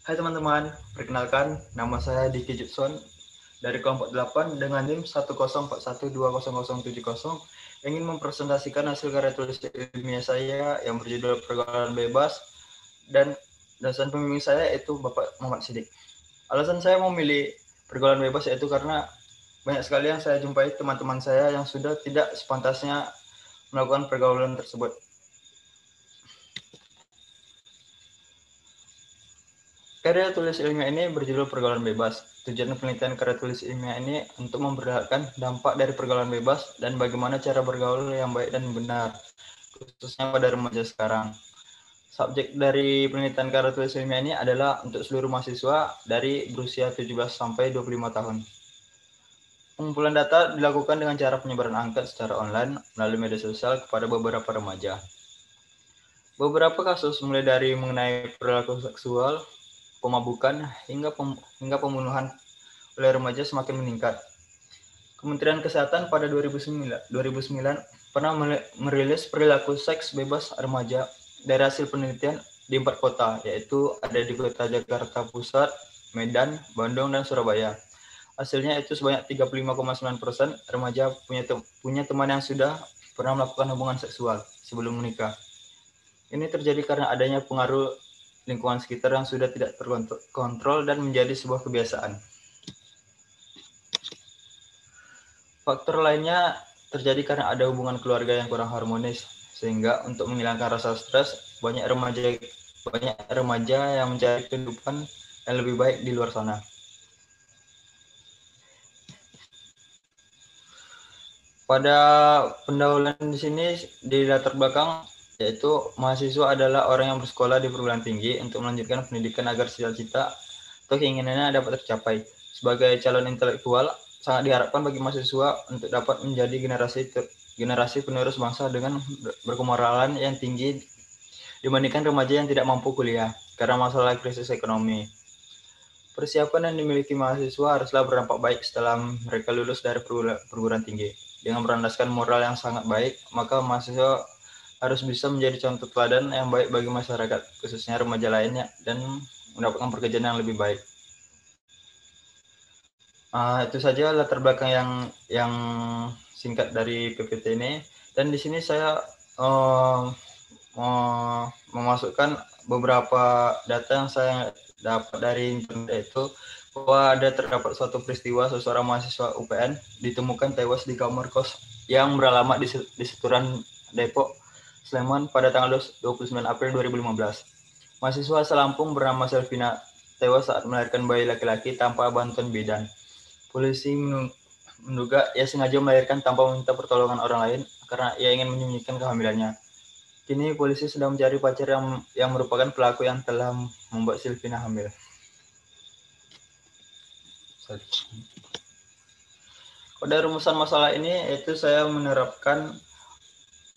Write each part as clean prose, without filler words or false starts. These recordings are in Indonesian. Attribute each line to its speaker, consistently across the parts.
Speaker 1: Hai teman-teman, perkenalkan nama saya Diki Judson dari kelompok 8 dengan NIM 104120070 ingin mempresentasikan hasil karya tulis ilmiah saya yang berjudul Pergaulan Bebas dan dosen pembimbing saya yaitu Bapak Muhammad Sidik. Alasan saya memilih pergaulan bebas yaitu karena banyak sekali yang saya jumpai teman-teman saya yang sudah tidak sepantasnya melakukan pergaulan tersebut. Karya tulis ilmiah ini berjudul Pergaulan Bebas. Tujuan penelitian karya tulis ilmiah ini untuk memperlihatkan dampak dari pergaulan bebas dan bagaimana cara bergaul yang baik dan benar, khususnya pada remaja sekarang. Subjek dari penelitian karya tulis ilmiah ini adalah untuk seluruh mahasiswa dari berusia 17 sampai 25 tahun. Pengumpulan data dilakukan dengan cara penyebaran angka secara online melalui media sosial kepada beberapa remaja. Beberapa kasus mulai dari mengenai perilaku seksual, pemabukan, hingga pembunuhan oleh remaja semakin meningkat. Kementerian Kesehatan pada 2009 pernah merilis perilaku seks bebas remaja dari hasil penelitian di 4 kota, yaitu ada di kota Jakarta Pusat, Medan, Bandung, dan Surabaya. Hasilnya itu sebanyak 35,9% remaja punya teman yang sudah pernah melakukan hubungan seksual sebelum menikah. Ini terjadi karena adanya pengaruh lingkungan sekitar yang sudah tidak terkontrol dan menjadi sebuah kebiasaan. Faktor lainnya terjadi karena ada hubungan keluarga yang kurang harmonis, sehingga untuk menghilangkan rasa stres, banyak remaja yang mencari kehidupan yang lebih baik di luar sana. Pada pendahuluan di sini di latar belakang yaitu mahasiswa adalah orang yang bersekolah di perguruan tinggi untuk melanjutkan pendidikan agar cita-cita atau keinginannya dapat tercapai. Sebagai calon intelektual, sangat diharapkan bagi mahasiswa untuk dapat menjadi generasi penerus bangsa dengan berkemoralan yang tinggi dibandingkan remaja yang tidak mampu kuliah karena masalah krisis ekonomi. Persiapan yang dimiliki mahasiswa haruslah berdampak baik setelah mereka lulus dari perguruan tinggi. Dengan berlandaskan moral yang sangat baik, maka mahasiswa harus bisa menjadi contoh teladan yang baik bagi masyarakat, khususnya remaja lainnya, dan mendapatkan pekerjaan yang lebih baik. Itu saja latar belakang yang singkat dari PPT ini. Dan di sini saya memasukkan beberapa data yang saya dapat dari internet, itu bahwa terdapat suatu peristiwa seseorang mahasiswa UPN ditemukan tewas di kamar kos yang beralamat di Seturan, Depok, Sleman pada tanggal 29 April 2015. Mahasiswa asal Lampung bernama Selvina tewas saat melahirkan bayi laki-laki tanpa bantuan bidan. Polisi menduga ia sengaja melahirkan tanpa meminta pertolongan orang lain karena ia ingin menyembunyikan kehamilannya. Kini polisi sedang mencari pacar yang merupakan pelaku yang telah membuat Silvina hamil. Pada rumusan masalah ini, yaitu saya menerapkan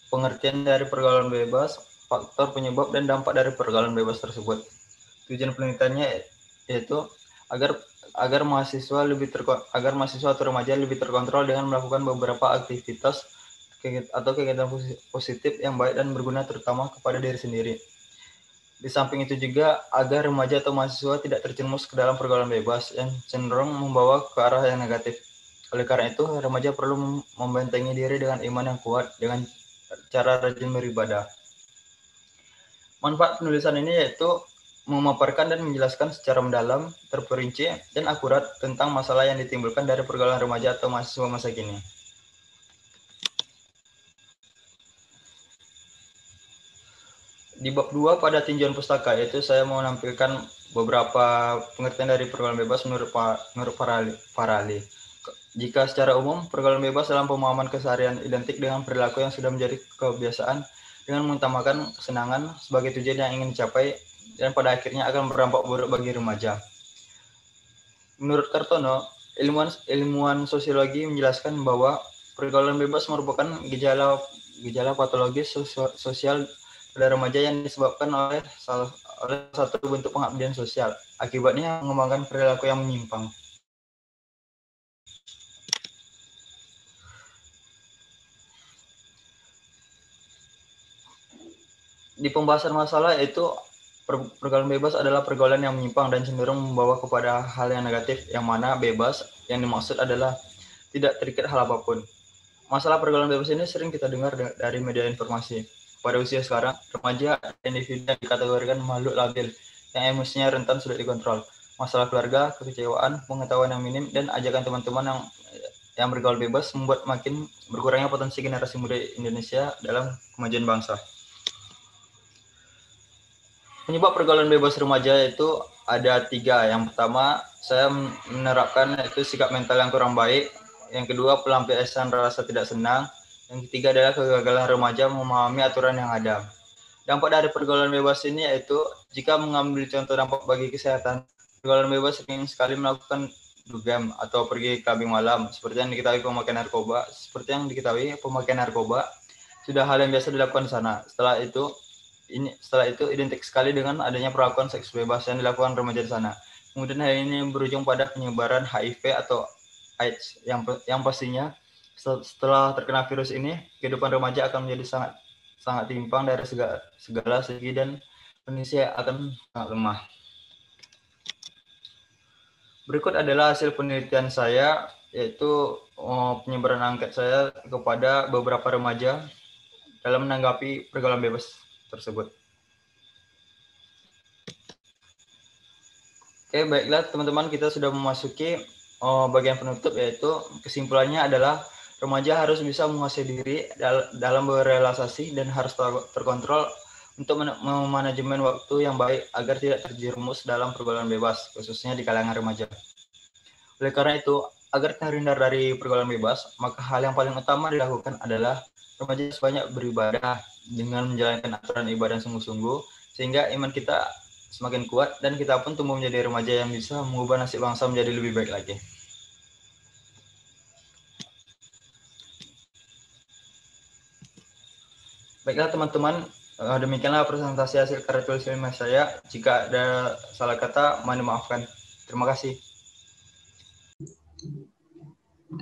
Speaker 1: pengertian dari pergaulan bebas, faktor penyebab dan dampak dari pergaulan bebas tersebut. Tujuan penelitiannya yaitu agar mahasiswa atau remaja lebih terkontrol dengan melakukan beberapa aktivitas atau kegiatan positif yang baik dan berguna terutama kepada diri sendiri. Di samping itu juga agar remaja atau mahasiswa tidak terjerumus ke dalam pergaulan bebas yang cenderung membawa ke arah yang negatif. Oleh karena itu, remaja perlu membentengi diri dengan iman yang kuat dengan cara rajin beribadah. Manfaat penulisan ini yaitu memaparkan dan menjelaskan secara mendalam, terperinci, dan akurat tentang masalah yang ditimbulkan dari pergaulan remaja atau mahasiswa masa kini. Di bab 2 pada tinjauan pustaka, yaitu saya mau menampilkan beberapa pengertian dari pergaulan bebas menurut Farali. Jika secara umum, pergaulan bebas dalam pemahaman keseharian identik dengan perilaku yang sudah menjadi kebiasaan dengan mengutamakan kesenangan sebagai tujuan yang ingin dicapai dan pada akhirnya akan berdampak buruk bagi remaja. Menurut Kartono, ilmuwan sosiologi menjelaskan bahwa pergaulan bebas merupakan gejala patologis sosial pada remaja yang disebabkan oleh satu bentuk pengabdian sosial. Akibatnya mengembangkan perilaku yang menyimpang. Di pembahasan masalah itu Pergaulan bebas adalah pergaulan yang menyimpang dan cenderung membawa kepada hal yang negatif, yang mana bebas yang dimaksud adalah tidak terikat hal apapun. Masalah pergaulan bebas ini sering kita dengar dari media informasi. Pada usia sekarang, remaja individu yang dikategorikan makhluk labil, yang emosinya rentan sulit dikontrol. Masalah keluarga, kekecewaan, pengetahuan yang minim, dan ajakan teman-teman yang bergaul bebas membuat makin berkurangnya potensi generasi muda Indonesia dalam kemajuan bangsa. Penyebab pergaulan bebas remaja itu ada 3. Yang pertama, saya menerapkan itu sikap mental yang kurang baik. Yang kedua, pelampiasan rasa tidak senang. Yang ketiga adalah kegagalan remaja memahami aturan yang ada. Dampak dari pergaulan bebas ini yaitu, jika mengambil contoh dampak bagi kesehatan, pergaulan bebas sering sekali melakukan dugem atau pergi clubbing malam. Seperti yang diketahui pemakaian narkoba sudah hal yang biasa dilakukan di sana. Setelah itu identik sekali dengan adanya perlakuan seks bebas yang dilakukan remaja di sana. Kemudian hal ini berujung pada penyebaran HIV atau AIDS yang pastinya setelah terkena virus ini, kehidupan remaja akan menjadi sangat timpang dari segala segi dan kondisi akan sangat lemah. Berikut adalah hasil penelitian saya, yaitu penyebaran angket saya kepada beberapa remaja dalam menanggapi pergaulan bebas tersebut. Oke, baiklah teman-teman, kita sudah memasuki bagian penutup, yaitu kesimpulannya adalah remaja harus bisa menguasai diri dalam berrelasi dan harus terkontrol untuk memanajemen waktu yang baik agar tidak terjerumus dalam pergaulan bebas, khususnya di kalangan remaja. Oleh karena itu, agar terhindar dari pergaulan bebas, maka hal yang paling utama dilakukan adalah remaja sebanyak beribadah dengan menjalankan aturan ibadah sungguh-sungguh, sehingga iman kita semakin kuat dan kita pun tumbuh menjadi remaja yang bisa mengubah nasib bangsa menjadi lebih baik lagi. Baiklah teman-teman, demikianlah presentasi hasil karya tulis ilmiah saya. Jika ada salah kata, mohon dimaafkan. Terima kasih.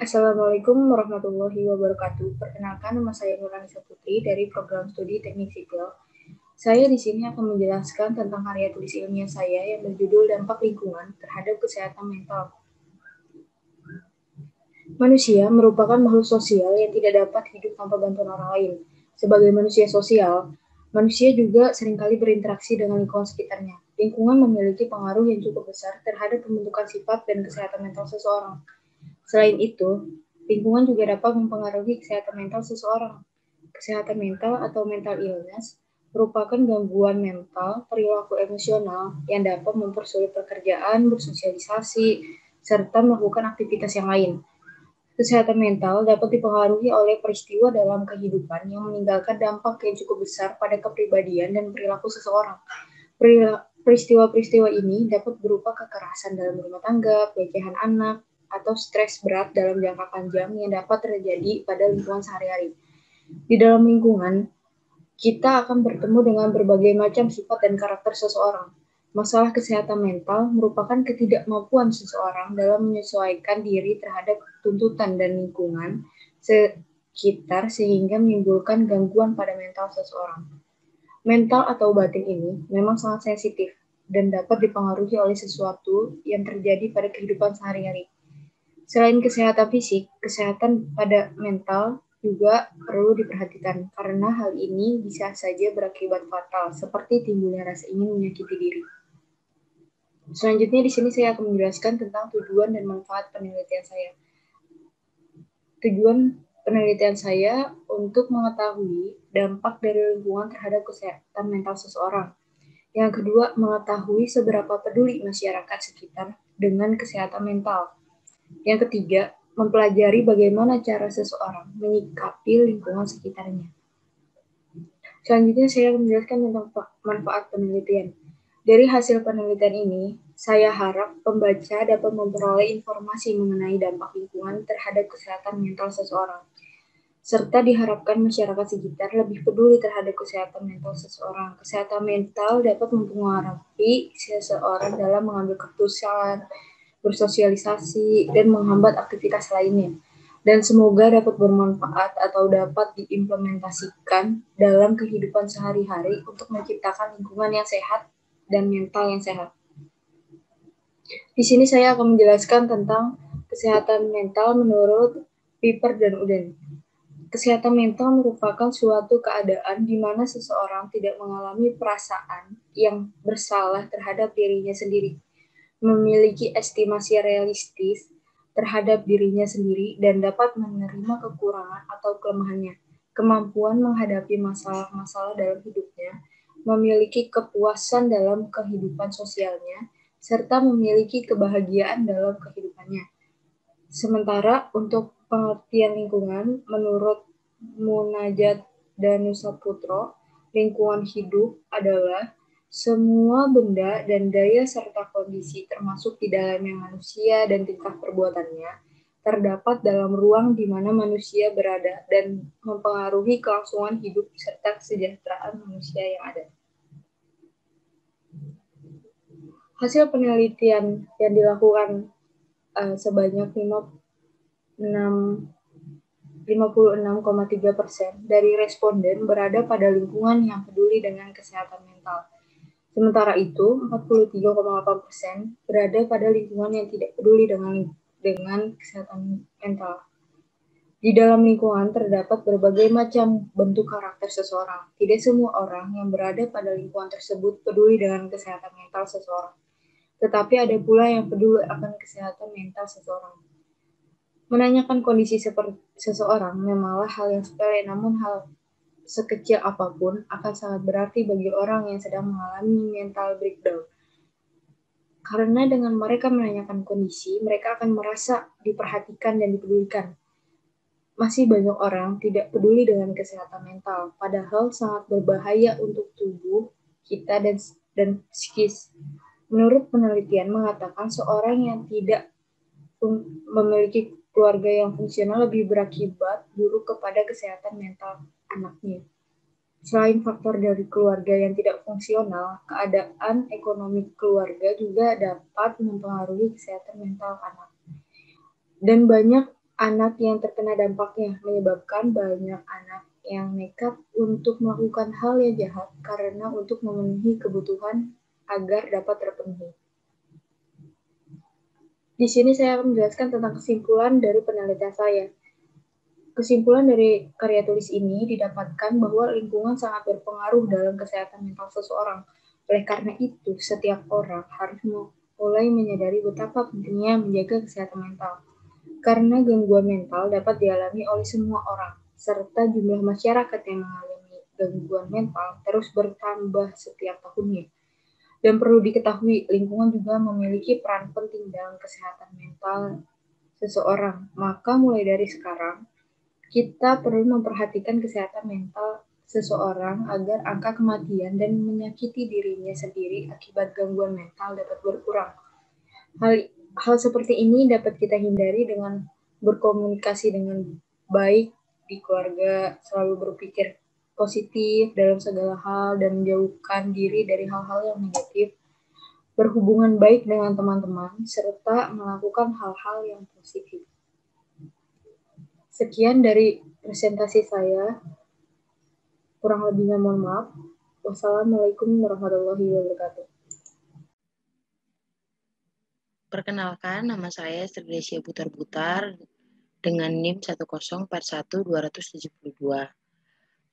Speaker 2: Assalamualaikum warahmatullahi wabarakatuh. Perkenalkan, nama saya Nurhanisa Putri dari Program Studi Teknik Sipil. Saya di sini akan menjelaskan tentang karya tulis ilmiah saya yang berjudul Dampak Lingkungan Terhadap Kesehatan Mental. Manusia merupakan makhluk sosial yang tidak dapat hidup tanpa bantuan orang lain. Sebagai manusia sosial, manusia juga seringkali berinteraksi dengan lingkungan sekitarnya. Lingkungan memiliki pengaruh yang cukup besar terhadap pembentukan sifat dan kesehatan mental seseorang. Selain itu, lingkungan juga dapat mempengaruhi kesehatan mental seseorang. Kesehatan mental atau mental illness merupakan gangguan mental, perilaku emosional yang dapat mempersulit pekerjaan, bersosialisasi, serta melakukan aktivitas yang lain. Kesehatan mental dapat dipengaruhi oleh peristiwa dalam kehidupan yang meninggalkan dampak yang cukup besar pada kepribadian dan perilaku seseorang. Peristiwa-peristiwa ini dapat berupa kekerasan dalam rumah tangga, pelecehan anak, atau stres berat dalam jangka panjang yang dapat terjadi pada lingkungan sehari-hari. Di dalam lingkungan, kita akan bertemu dengan berbagai macam sifat dan karakter seseorang. Masalah kesehatan mental merupakan ketidakmampuan seseorang dalam menyesuaikan diri terhadap tuntutan dan lingkungan sekitar sehingga menimbulkan gangguan pada mental seseorang. Mental atau batin ini memang sangat sensitif dan dapat dipengaruhi oleh sesuatu yang terjadi pada kehidupan sehari-hari. Selain kesehatan fisik, kesehatan pada mental juga perlu diperhatikan karena hal ini bisa saja berakibat fatal seperti timbulnya rasa ingin menyakiti diri. Selanjutnya di sini saya akan menjelaskan tentang tujuan dan manfaat penelitian saya. Tujuan penelitian saya untuk mengetahui dampak dari lingkungan terhadap kesehatan mental seseorang. Yang kedua, mengetahui seberapa peduli masyarakat sekitar dengan kesehatan mental. Yang ketiga, mempelajari bagaimana cara seseorang menyikapi lingkungan sekitarnya. Selanjutnya saya akan menjelaskan tentang manfaat penelitian. Dari hasil penelitian ini, saya harap pembaca dapat memperoleh informasi mengenai dampak lingkungan terhadap kesehatan mental seseorang, serta diharapkan masyarakat sekitar lebih peduli terhadap kesehatan mental seseorang. Kesehatan mental dapat mempengaruhi seseorang dalam mengambil keputusan, bersosialisasi, dan menghambat aktivitas lainnya. Dan semoga dapat bermanfaat atau dapat diimplementasikan dalam kehidupan sehari-hari untuk menciptakan lingkungan yang sehat dan mental yang sehat. Di sini saya akan menjelaskan tentang kesehatan mental menurut Piper dan Uden. Kesehatan mental merupakan suatu keadaan di mana seseorang tidak mengalami perasaan yang bersalah terhadap dirinya sendiri, memiliki estimasi realistis terhadap dirinya sendiri, dan dapat menerima kekurangan atau kelemahannya, kemampuan menghadapi masalah-masalah dalam hidupnya, memiliki kepuasan dalam kehidupan sosialnya, serta memiliki kebahagiaan dalam kehidupannya. Sementara untuk pengertian lingkungan, menurut Munajat Danusaputro, lingkungan hidup adalah semua benda dan daya serta kondisi termasuk di dalamnya manusia dan tingkah perbuatannya terdapat dalam ruang di mana manusia berada dan mempengaruhi kelangsungan hidup serta kesejahteraan manusia yang ada. Hasil penelitian yang dilakukan sebanyak 56,3% dari responden berada pada lingkungan yang peduli dengan kesehatan mental. Sementara itu, 43,8% berada pada lingkungan yang tidak peduli dengan kesehatan mental. Di dalam lingkungan terdapat berbagai macam bentuk karakter seseorang. Tidak semua orang yang berada pada lingkungan tersebut peduli dengan kesehatan mental seseorang. Tetapi ada pula yang peduli akan kesehatan mental seseorang. Menanyakan kondisi seseorang memanglah hal yang sepele, namun hal sekecil apapun akan sangat berarti bagi orang yang sedang mengalami mental breakdown. Karena dengan mereka menanyakan kondisi, mereka akan merasa diperhatikan dan dipedulikan. Masih banyak orang tidak peduli dengan kesehatan mental, padahal sangat berbahaya untuk tubuh kita dan psikis. Menurut penelitian mengatakan seorang yang tidak memiliki keluarga yang fungsional lebih berakibat buruk kepada kesehatan mental anaknya. Selain faktor dari keluarga yang tidak fungsional, keadaan ekonomi keluarga juga dapat mempengaruhi kesehatan mental anak. Dan banyak anak yang terkena dampaknya, menyebabkan banyak anak yang nekat untuk melakukan hal yang jahat karena untuk memenuhi kebutuhan agar dapat terpenuhi. Di sini saya akan menjelaskan tentang kesimpulan dari penelitian saya. Kesimpulan dari karya tulis ini didapatkan bahwa lingkungan sangat berpengaruh dalam kesehatan mental seseorang. Oleh karena itu, setiap orang harus mulai menyadari betapa pentingnya menjaga kesehatan mental. Karena gangguan mental dapat dialami oleh semua orang, serta jumlah masyarakat yang mengalami gangguan mental terus bertambah setiap tahunnya. Dan perlu diketahui, lingkungan juga memiliki peran penting dalam kesehatan mental seseorang. Maka mulai dari sekarang, kita perlu memperhatikan kesehatan mental seseorang agar angka kematian dan menyakiti dirinya sendiri akibat gangguan mental dapat berkurang. Hal seperti ini dapat kita hindari dengan berkomunikasi dengan baik di keluarga, selalu berpikir positif dalam segala hal dan menjauhkan diri dari hal-hal yang negatif, berhubungan baik dengan teman-teman, serta melakukan hal-hal yang positif. Sekian dari presentasi saya. Kurang lebihnya mohon maaf. Wassalamualaikum warahmatullahi wabarakatuh.
Speaker 3: Perkenalkan, nama saya Sri Desya Butar-Butar dengan NIM 1041272.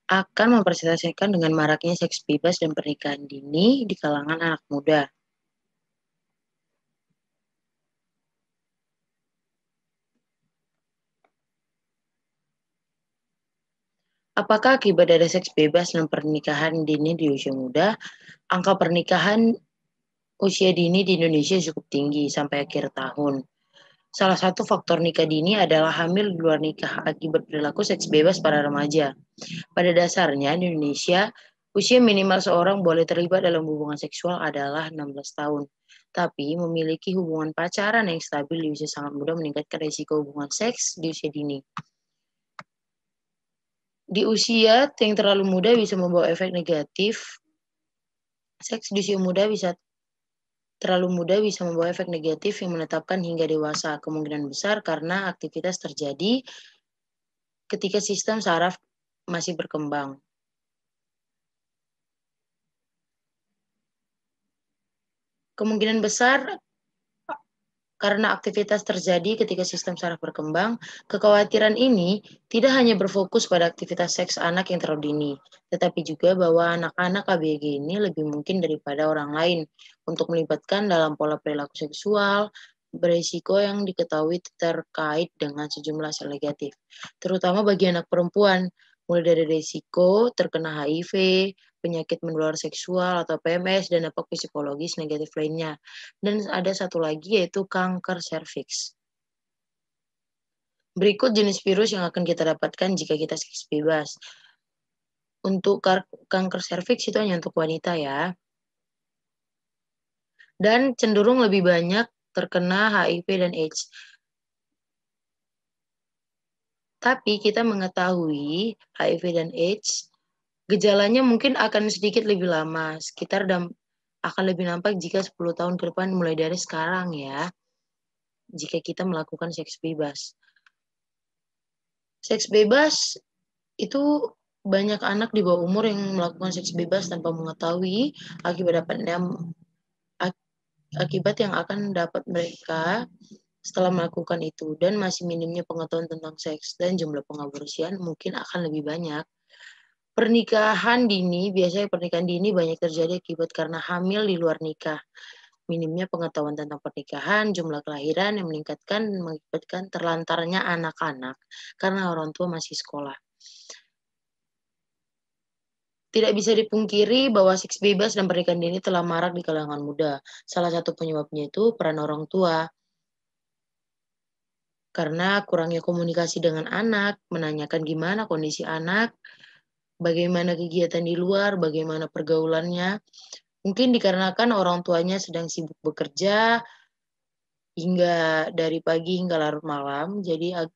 Speaker 3: Akan mempresentasikan dengan maraknya seks bebas dan pernikahan dini di kalangan anak muda. Apakah akibat dari seks bebas dan pernikahan dini di usia muda? Angka pernikahan usia dini di Indonesia cukup tinggi sampai akhir tahun. Salah satu faktor nikah dini adalah hamil di luar nikah akibat perilaku seks bebas para remaja. Pada dasarnya di Indonesia, usia minimal seorang boleh terlibat dalam hubungan seksual adalah 16 tahun. Tapi memiliki hubungan pacaran yang stabil di usia sangat muda meningkatkan risiko hubungan seks di usia dini. Di usia yang terlalu muda bisa membawa efek negatif. Seks di usia muda terlalu muda bisa membawa efek negatif yang menetapkan hingga dewasa. Kemungkinan besar karena aktivitas terjadi ketika sistem saraf masih berkembang. Kemungkinan besar karena aktivitas terjadi ketika sistem saraf berkembang, kekhawatiran ini tidak hanya berfokus pada aktivitas seks anak yang terlalu dini, tetapi juga bahwa anak-anak ABG ini lebih mungkin daripada orang lain untuk melibatkan dalam pola perilaku seksual berisiko yang diketahui terkait dengan sejumlah sel negatif, terutama bagi anak perempuan, mulai dari risiko terkena HIV, penyakit menular seksual atau PMS, dan dampak psikologis negatif lainnya. Dan ada satu lagi yaitu kanker serviks. Berikut jenis virus yang akan kita dapatkan jika kita seks bebas. Untuk kanker serviks itu hanya untuk wanita ya. Dan cenderung lebih banyak terkena HIV dan AIDS. Tapi kita mengetahui HIV dan AIDS, gejalanya mungkin akan sedikit lebih lama, sekitar akan lebih nampak jika 10 tahun ke depan mulai dari sekarang ya, jika kita melakukan seks bebas. Seks bebas itu banyak anak di bawah umur yang melakukan seks bebas tanpa mengetahui akibat yang akan dapat mereka setelah melakukan itu, dan masih minimnya pengetahuan tentang seks dan jumlah pengaborsian mungkin akan lebih banyak. Pernikahan dini banyak terjadi akibat karena hamil di luar nikah. Minimnya pengetahuan tentang pernikahan, jumlah kelahiran yang mengakibatkan terlantarnya anak-anak karena orang tua masih sekolah. Tidak bisa dipungkiri bahwa seks bebas dan pernikahan dini telah marak di kalangan muda. Salah satu penyebabnya itu peran orang tua. Karena kurangnya komunikasi dengan anak, menanyakan gimana kondisi anak, bagaimana kegiatan di luar, bagaimana pergaulannya. Mungkin dikarenakan orang tuanya sedang sibuk bekerja hingga dari pagi hingga larut malam, jadi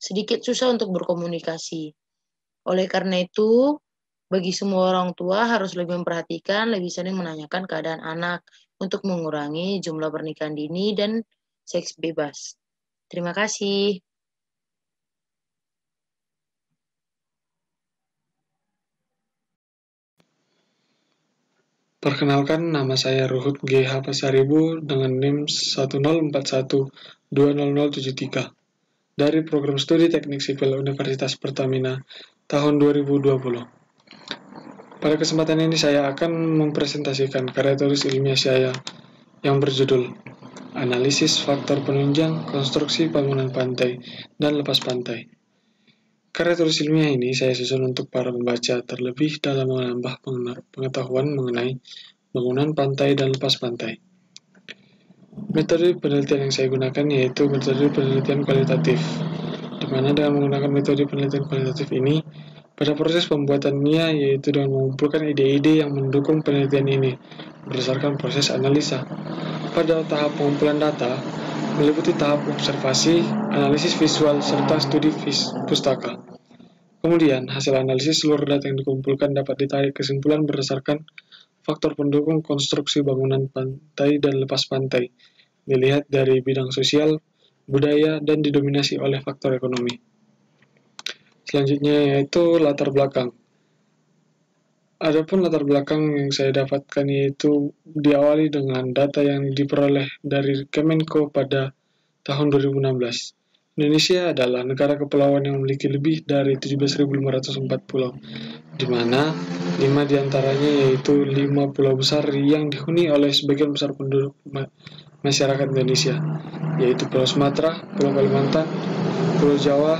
Speaker 3: sedikit susah untuk berkomunikasi. Oleh karena itu, bagi semua orang tua harus lebih memperhatikan, lebih sering menanyakan keadaan anak untuk mengurangi jumlah pernikahan dini dan seks bebas. Terima kasih.
Speaker 4: Perkenalkan, nama saya Ruhut G.H. Pasaribu dengan NIM 1041200073 dari Program Studi Teknik Sipil Universitas Pertamina tahun 2020. Pada kesempatan ini saya akan mempresentasikan karya tulis ilmiah saya yang berjudul Analisis Faktor Penunjang Konstruksi Bangunan Pantai dan Lepas Pantai. Karya tulis ilmiah ini saya susun untuk para pembaca terlebih dalam menambah pengetahuan mengenai bangunan pantai dan lepas pantai. Metode penelitian yang saya gunakan yaitu metode penelitian kualitatif, di mana dengan menggunakan metode penelitian kualitatif ini, pada proses pembuatannya yaitu dengan mengumpulkan ide-ide yang mendukung penelitian ini berdasarkan proses analisa. Pada tahap pengumpulan data, meliputi tahap observasi, analisis visual, serta studi pustaka. Kemudian, hasil analisis seluruh data yang dikumpulkan dapat ditarik kesimpulan berdasarkan faktor pendukung konstruksi bangunan pantai dan lepas pantai, dilihat dari bidang sosial, budaya, dan didominasi oleh faktor ekonomi. Selanjutnya yaitu latar belakang. Adapun latar belakang yang saya dapatkan yaitu diawali dengan data yang diperoleh dari Kemenko pada tahun 2016. Indonesia adalah negara kepulauan yang memiliki lebih dari 17.504 pulau, di mana 5 diantaranya yaitu 5 pulau besar yang dihuni oleh sebagian besar penduduk masyarakat Indonesia, yaitu Pulau Sumatera, Pulau Kalimantan, Pulau Jawa,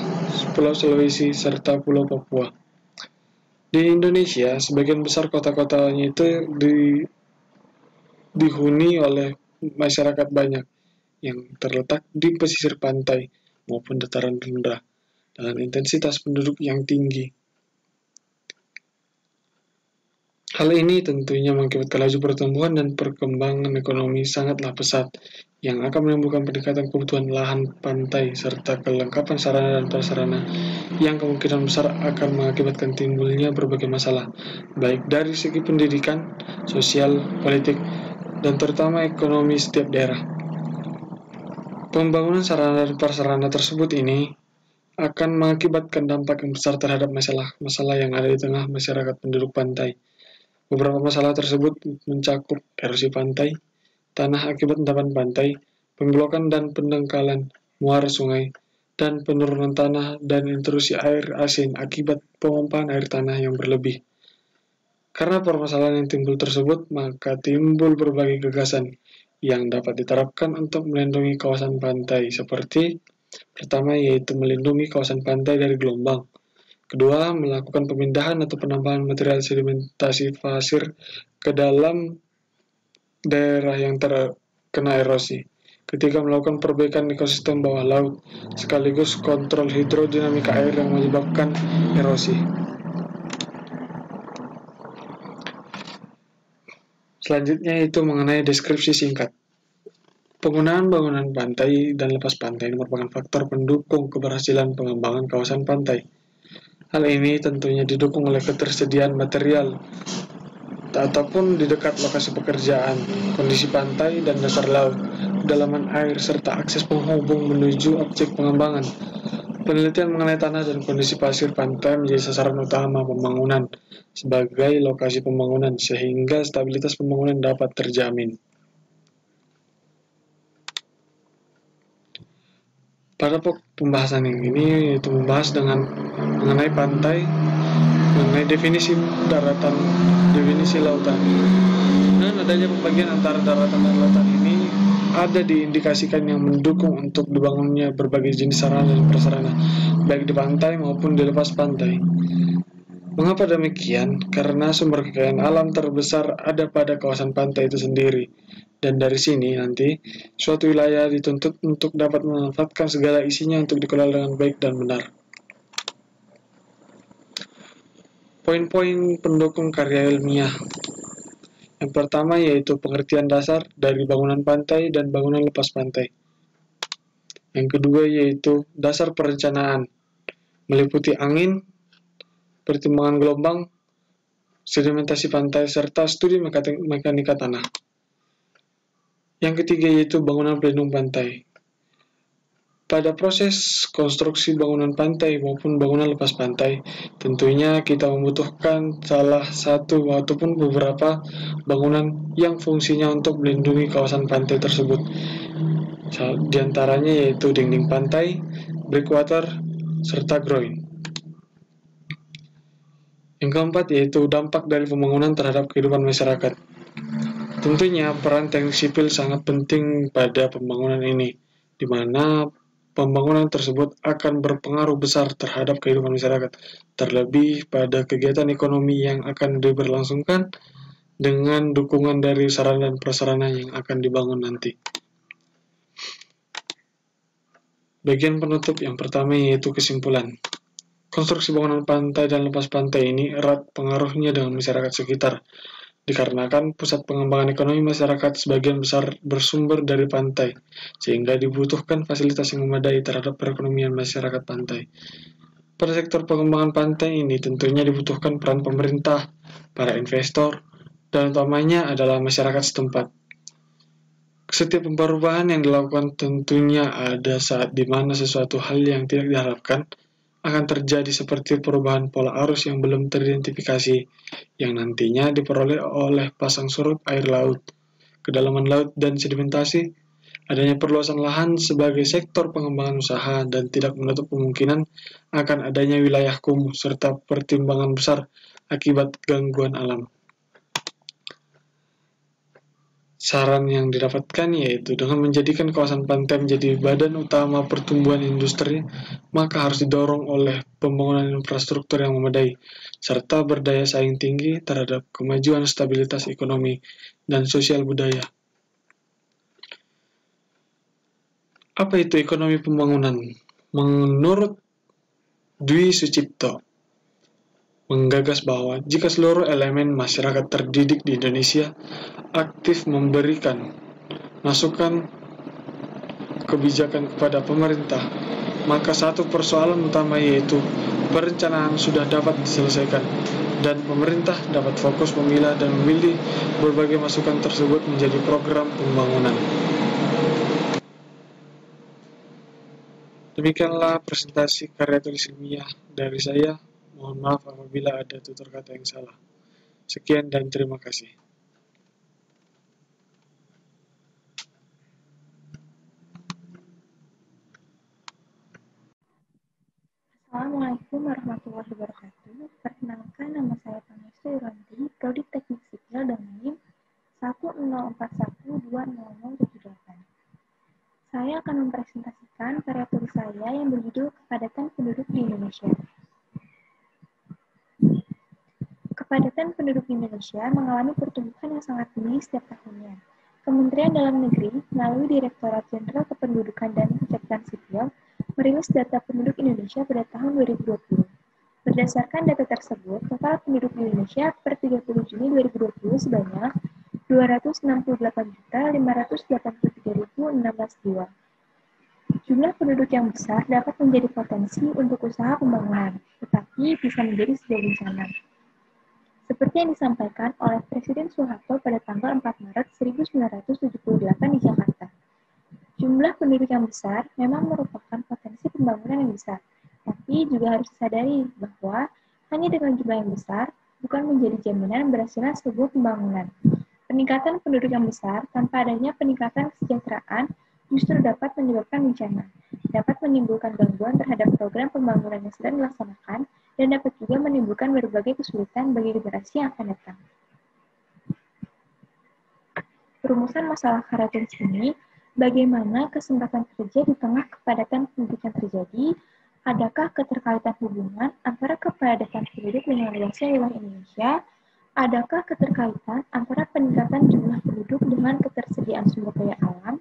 Speaker 4: Pulau Sulawesi, serta Pulau Papua. Di Indonesia, sebagian besar kota-kotanya itu dihuni oleh masyarakat banyak yang terletak di pesisir pantai maupun dataran rendah dengan intensitas penduduk yang tinggi. Hal ini tentunya mengakibatkan laju pertumbuhan dan perkembangan ekonomi sangatlah pesat yang akan menimbulkan peningkatan kebutuhan lahan pantai serta kelengkapan sarana dan prasarana yang kemungkinan besar akan mengakibatkan timbulnya berbagai masalah, baik dari segi pendidikan, sosial, politik, dan terutama ekonomi setiap daerah. Pembangunan sarana dan prasarana tersebut ini akan mengakibatkan dampak yang besar terhadap masalah yang ada di tengah masyarakat penduduk pantai. Beberapa masalah tersebut mencakup erosi pantai, tanah akibat endapan pantai, pemblokan dan pendangkalan muara sungai, dan penurunan tanah dan intrusi air asin akibat pemompaan air tanah yang berlebih. Karena permasalahan yang timbul tersebut, maka timbul berbagai gagasan yang dapat diterapkan untuk melindungi kawasan pantai, seperti pertama yaitu melindungi kawasan pantai dari gelombang. Kedua, melakukan pemindahan atau penambahan material sedimentasi pasir ke dalam daerah yang terkena erosi. Ketiga, melakukan perbaikan ekosistem bawah laut, sekaligus kontrol hidrodinamika air yang menyebabkan erosi. Selanjutnya itu mengenai deskripsi singkat. Penggunaan bangunan pantai dan lepas pantai merupakan faktor pendukung keberhasilan pengembangan kawasan pantai. Hal ini tentunya didukung oleh ketersediaan material ataupun di dekat lokasi pekerjaan, kondisi pantai dan dasar laut, kedalaman air, serta akses penghubung menuju objek pengembangan. Penelitian mengenai tanah dan kondisi pasir pantai menjadi sasaran utama pembangunan sebagai lokasi pembangunan, sehingga stabilitas pembangunan dapat terjamin. Pada pembahasan yang ini yaitu membahas mengenai pantai, mengenai definisi daratan, definisi lautan. Dengan adanya pembagian antara daratan dan lautan ini ada diindikasikan yang mendukung untuk dibangunnya berbagai jenis sarana dan prasarana, baik di pantai maupun di lepas pantai. Mengapa demikian? Karena sumber kekayaan alam terbesar ada pada kawasan pantai itu sendiri. Dan dari sini nanti, suatu wilayah dituntut untuk dapat memanfaatkan segala isinya untuk dikelola dengan baik dan benar. Poin-poin pendukung karya ilmiah. Yang pertama yaitu pengertian dasar dari bangunan pantai dan bangunan lepas pantai. Yang kedua yaitu dasar perencanaan, meliputi angin, pertimbangan gelombang, sedimentasi pantai, serta studi mekanika tanah. Yang ketiga yaitu bangunan pelindung pantai. Pada proses konstruksi bangunan pantai maupun bangunan lepas pantai, tentunya kita membutuhkan salah satu ataupun beberapa bangunan yang fungsinya untuk melindungi kawasan pantai tersebut. Di antaranya yaitu dinding pantai, breakwater, serta groin. Yang keempat yaitu dampak dari pembangunan terhadap kehidupan masyarakat. Tentunya peran teknik sipil sangat penting pada pembangunan ini, di mana pembangunan tersebut akan berpengaruh besar terhadap kehidupan masyarakat, terlebih pada kegiatan ekonomi yang akan diberlangsungkan dengan dukungan dari sarana dan prasarana yang akan dibangun nanti. Bagian penutup yang pertama yaitu kesimpulan. Konstruksi bangunan pantai dan lepas pantai ini erat pengaruhnya dengan masyarakat sekitar, dikarenakan pusat pengembangan ekonomi masyarakat sebagian besar bersumber dari pantai, sehingga dibutuhkan fasilitas yang memadai terhadap perekonomian masyarakat pantai. Pada sektor pengembangan pantai ini tentunya dibutuhkan peran pemerintah, para investor, dan utamanya adalah masyarakat setempat. Setiap perubahan yang dilakukan tentunya ada saat di mana sesuatu hal yang tidak diharapkan akan terjadi, seperti perubahan pola arus yang belum teridentifikasi, yang nantinya diperoleh oleh pasang surut air laut, kedalaman laut, dan sedimentasi, adanya perluasan lahan sebagai sektor pengembangan usaha, dan tidak menutup kemungkinan akan adanya wilayah kumuh, serta pertimbangan besar akibat gangguan alam. Saran yang didapatkan yaitu dengan menjadikan kawasan pantai menjadi badan utama pertumbuhan industri, maka harus didorong oleh pembangunan infrastruktur yang memadai, serta berdaya saing tinggi terhadap kemajuan stabilitas ekonomi dan sosial budaya. Apa itu ekonomi pembangunan? Menurut Dwi Sucipto, menggagas bahwa jika seluruh elemen masyarakat terdidik di Indonesia aktif memberikan masukan kebijakan kepada pemerintah, maka satu persoalan utama yaitu perencanaan sudah dapat diselesaikan, dan pemerintah dapat fokus memilah dan memilih berbagai masukan tersebut menjadi program pembangunan. Demikianlah presentasi karya tulis ilmiah dari saya. Mohon maaf apabila ada tutur kata yang salah. Sekian dan terima kasih.
Speaker 2: Assalamualaikum warahmatullahi wabarakatuh. Perkenalkan, nama saya Pangestu Yuranti, Prodi Teknik Sipil dan NIM 104120078. Saya akan mempresentasikan karya tulis saya yang berjudul Kepadatan Penduduk di Indonesia. Kepadatan penduduk di Indonesia mengalami pertumbuhan yang sangat tinggi setiap tahunnya. Kementerian Dalam Negeri melalui Direktorat Jenderal Kependudukan dan Catatan Sipil merilis data penduduk Indonesia pada tahun 2020. Berdasarkan data tersebut, total penduduk di Indonesia per 30 Juni 2020 sebanyak 268.583.016 jiwa. Jumlah penduduk yang besar dapat menjadi potensi untuk usaha pembangunan, tetapi bisa menjadi sebuah bencana. Seperti yang disampaikan oleh Presiden Soeharto pada tanggal 4 Maret 1978 di Jakarta. Jumlah penduduk yang besar memang merupakan potensi pembangunan yang besar, tapi juga harus disadari bahwa hanya dengan jumlah yang besar bukan menjadi jaminan berhasilnya sebuah pembangunan. Peningkatan penduduk yang besar tanpa adanya peningkatan kesejahteraan justru dapat menyebabkan bencana, dapat menimbulkan gangguan terhadap program pembangunan yang sedang dilaksanakan, dan dapat juga menimbulkan berbagai kesulitan bagi generasi yang akan datang. Perumusan masalah karya tulis ini, bagaimana kesempatan kerja di tengah kepadatan penduduk yang terjadi? Adakah keterkaitan hubungan antara kepadatan penduduk dengan luasnya wilayah Indonesia? Adakah keterkaitan antara peningkatan jumlah penduduk dengan ketersediaan sumber daya alam?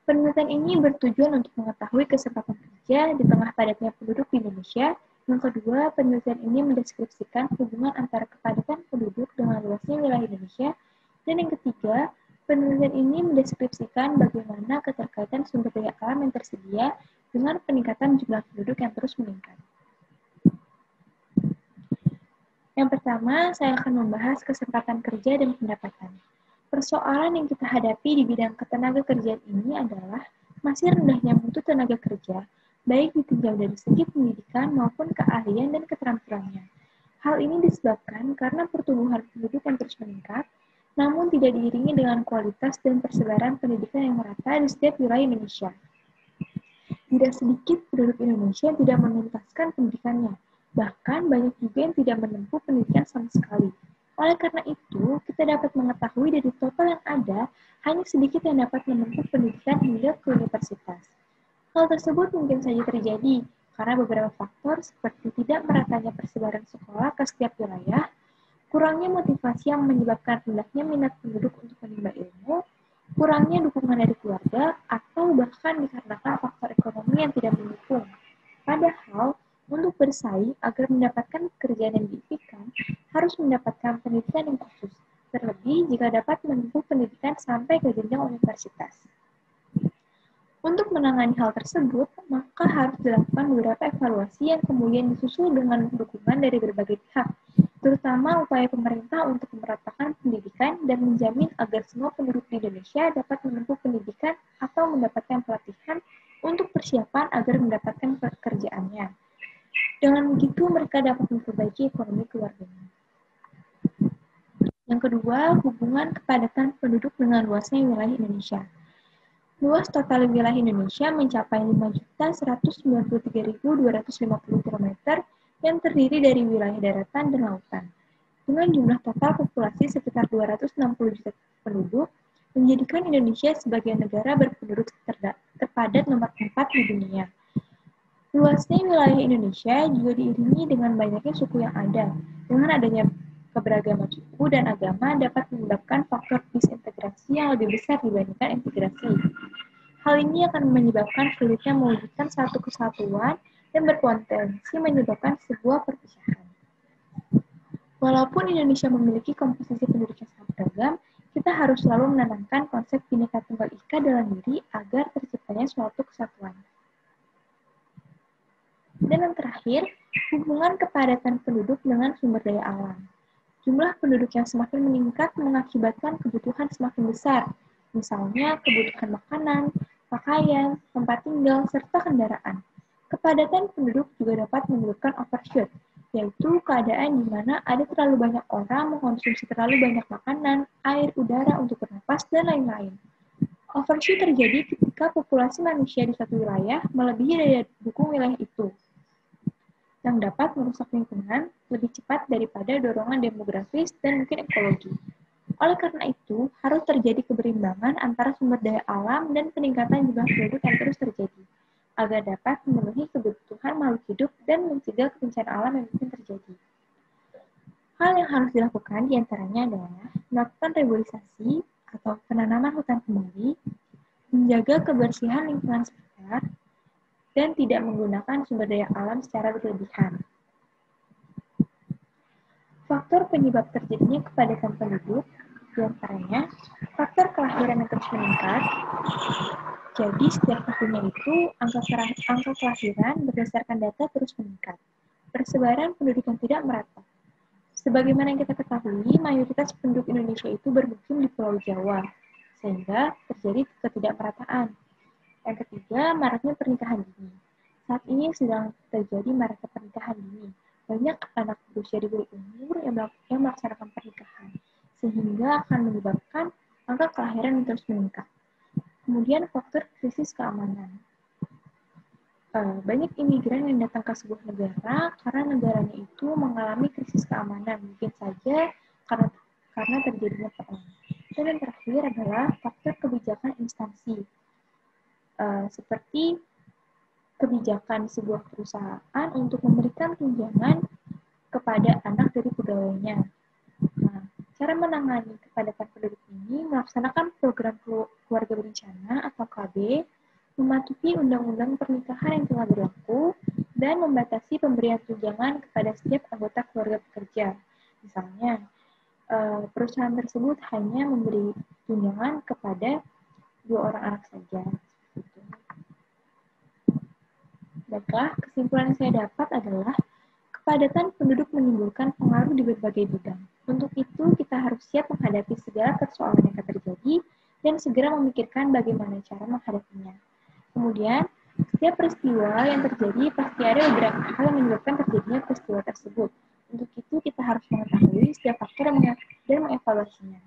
Speaker 2: Penelitian ini bertujuan untuk mengetahui kesempatan kerja di tengah padatnya penduduk di Indonesia. Yang kedua, penelitian ini mendeskripsikan hubungan antara kepadatan penduduk dengan luasnya wilayah Indonesia. Dan yang ketiga, penelitian ini mendeskripsikan bagaimana keterkaitan sumber daya alam yang tersedia dengan peningkatan jumlah penduduk yang terus meningkat. Yang pertama, saya akan membahas kesempatan kerja dan pendapatan. Persoalan yang kita hadapi di bidang ketenaga kerjaan ini adalah masih rendahnya mutu tenaga kerja, baik ditinjau dari segi pendidikan maupun keahlian dan keterampilannya. Hal ini disebabkan karena pertumbuhan penduduk yang terus meningkat, namun tidak diiringi dengan kualitas dan persebaran pendidikan yang merata di setiap wilayah Indonesia. Tidak sedikit penduduk Indonesia tidak menuntaskan pendidikannya, bahkan banyak juga yang tidak menempuh pendidikan sama sekali. Oleh karena itu, kita dapat mengetahui dari total yang ada, hanya sedikit yang dapat menempuh pendidikan hingga ke universitas. Hal tersebut mungkin saja terjadi karena beberapa faktor seperti tidak meratanya persebaran sekolah ke setiap wilayah, kurangnya motivasi yang menyebabkan rendahnya minat penduduk untuk menimba ilmu, kurangnya dukungan dari keluarga, atau bahkan dikarenakan faktor ekonomi yang tidak mendukung. Padahal, untuk bersaing agar mendapatkan pekerjaan yang diimpikan, harus mendapatkan pendidikan yang khusus, terlebih jika dapat menempuh pendidikan sampai ke jenjang universitas. Untuk menangani hal tersebut, maka harus dilakukan beberapa evaluasi yang kemudian disusul dengan dukungan dari berbagai pihak, terutama upaya pemerintah untuk memeratakan pendidikan dan menjamin agar semua penduduk di Indonesia dapat menempuh pendidikan atau mendapatkan pelatihan untuk persiapan agar mendapatkan pekerjaannya. Dengan begitu, mereka dapat memperbaiki ekonomi keluarganya. Yang kedua, hubungan kepadatan penduduk dengan luasnya wilayah Indonesia. Luas total wilayah Indonesia mencapai 5.193.250 km yang terdiri dari wilayah daratan dan lautan. Dengan jumlah total populasi sekitar 260 juta penduduk, menjadikan Indonesia sebagai negara berpenduduk terpadat nomor 4 di dunia. Luasnya wilayah Indonesia juga diiringi dengan banyaknya suku yang ada. Dengan adanya keberagaman suku dan agama dapat menyebabkan faktor disintegrasi yang lebih besar dibandingkan integrasi. Hal ini akan menyebabkan sulitnya mewujudkan satu kesatuan dan berpotensi menyebabkan sebuah perpecahan. Walaupun Indonesia memiliki komposisi penduduk yang sangat beragam, kita harus selalu menanamkan konsep Bhinneka Tunggal Ika dalam diri agar terciptanya suatu kesatuan. Dan yang terakhir, hubungan kepadatan penduduk dengan sumber daya alam. Jumlah penduduk yang semakin meningkat mengakibatkan kebutuhan semakin besar, misalnya kebutuhan makanan, pakaian, tempat tinggal, serta kendaraan. Kepadatan penduduk juga dapat menyebabkan overshoot, yaitu keadaan di mana ada terlalu banyak orang mengkonsumsi terlalu banyak makanan, air, udara untuk bernapas, dan lain-lain. Overshoot terjadi ketika populasi manusia di suatu wilayah melebihi daya dukung wilayah itu. yang dapat merusak lingkungan lebih cepat daripada dorongan demografis dan mungkin ekologi. Oleh karena itu, harus terjadi keberimbangan antara sumber daya alam dan peningkatan jumlah penduduk yang terus terjadi, agar dapat memenuhi kebutuhan makhluk hidup dan mencegah kebencanaan alam yang mungkin terjadi. Hal yang harus dilakukan diantaranya adalah melakukan reboisasi atau penanaman hutan kembali, menjaga kebersihan lingkungan sekitar, dan tidak menggunakan sumber daya alam secara berlebihan. Faktor penyebab terjadinya kepadatan penduduk, diantaranya faktor kelahiran yang terus meningkat. Jadi setiap tahunnya itu angka kelahiran berdasarkan data terus meningkat. Persebaran penduduk yang tidak merata. Sebagaimana yang kita ketahui, mayoritas penduduk Indonesia itu bermukim di Pulau Jawa, sehingga terjadi ketidakmerataan. Yang ketiga, maraknya pernikahan dini. Saat ini sedang terjadi maraknya pernikahan dini. Banyak anak berusia di bawah umur yang melaksanakan pernikahan, sehingga akan menyebabkan angka kelahiran yang terus meningkat. Kemudian faktor krisis keamanan. Banyak imigran yang datang ke sebuah negara karena negaranya itu mengalami krisis keamanan, mungkin saja karena terjadinya perang. Dan yang terakhir adalah faktor kebijakan instansi, seperti kebijakan sebuah perusahaan untuk memberikan tunjangan kepada anak dari pegawainya. Nah, cara menangani kepadatan penduduk ini melaksanakan program keluarga berencana atau KB, mematuhi undang-undang pernikahan yang telah berlaku, dan membatasi pemberian tunjangan kepada setiap anggota keluarga pekerja. Misalnya, perusahaan tersebut hanya memberi tunjangan kepada 2 orang anak saja. Baiklah, kesimpulan yang saya dapat adalah kepadatan penduduk menimbulkan pengaruh di berbagai bidang. Untuk itu, kita harus siap menghadapi segala persoalan yang akan terjadi dan segera memikirkan bagaimana cara menghadapinya. Kemudian, setiap peristiwa yang terjadi pasti ada beberapa hal yang menyebabkan terjadinya peristiwa tersebut. Untuk itu, kita harus mengetahui setiap faktor dan mengevaluasinya.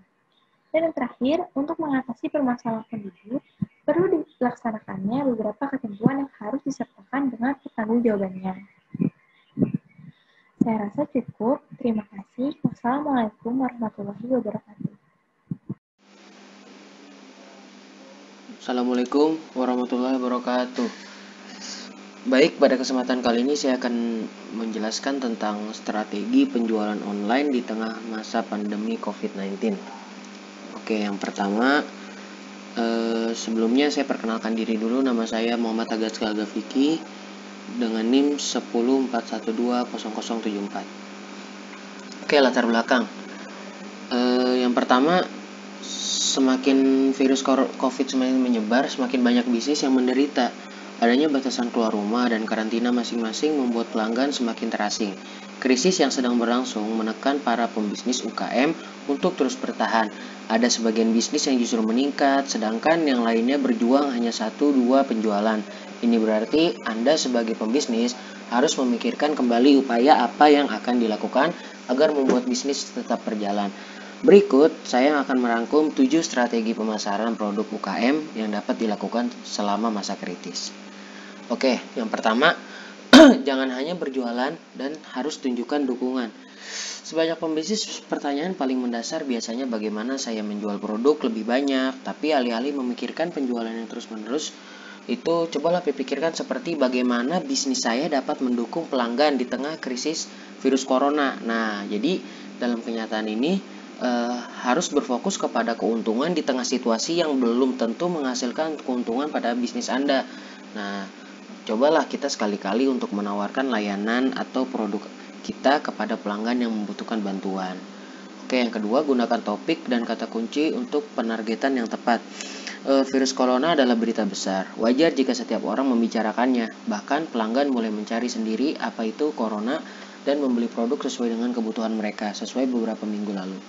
Speaker 2: Dan yang terakhir, untuk mengatasi permasalahan penduduk, perlu dilaksanakannya beberapa ketentuan yang harus disertakan dengan pertanggungjawabannya. Saya rasa cukup. Terima kasih. Wassalamualaikum warahmatullahi wabarakatuh.
Speaker 5: Assalamualaikum warahmatullahi wabarakatuh. Baik, pada kesempatan kali ini saya akan menjelaskan tentang strategi penjualan online di tengah masa pandemi COVID-19. Oke, yang pertama, sebelumnya saya perkenalkan diri dulu. Nama saya Muhammad Agaska Agafiki dengan NIM 1041200074. Oke, latar belakang. Yang pertama, semakin virus COVID-19 menyebar, semakin banyak bisnis yang menderita. Adanya batasan keluar rumah dan karantina masing-masing membuat pelanggan semakin terasing. Krisis yang sedang berlangsung menekan para pembisnis UKM untuk terus bertahan. Ada sebagian bisnis yang justru meningkat, sedangkan yang lainnya berjuang hanya 1-2 penjualan. Ini berarti Anda sebagai pembisnis harus memikirkan kembali upaya apa yang akan dilakukan agar membuat bisnis tetap berjalan. Berikut, saya akan merangkum 7 strategi pemasaran produk UKM yang dapat dilakukan selama masa kritis. Oke, yang pertama, jangan hanya berjualan dan harus tunjukkan dukungan. Sebanyak pembisnis, pertanyaan paling mendasar biasanya bagaimana saya menjual produk lebih banyak, tapi alih-alih memikirkan penjualan yang terus-menerus, itu cobalah pikirkan seperti bagaimana bisnis saya dapat mendukung pelanggan di tengah krisis virus corona. Nah, jadi dalam kenyataan ini, harus berfokus kepada keuntungan di tengah situasi yang belum tentu menghasilkan keuntungan pada bisnis Anda. Nah, cobalah kita sekali-kali untuk menawarkan layanan atau produk kita kepada pelanggan yang membutuhkan bantuan. Oke, yang kedua, gunakan topik dan kata kunci untuk penargetan yang tepat. Virus corona adalah berita besar. Wajar jika setiap orang membicarakannya. Bahkan pelanggan mulai mencari sendiri apa itu corona dan membeli produk sesuai dengan kebutuhan mereka, sesuai beberapa minggu lalu.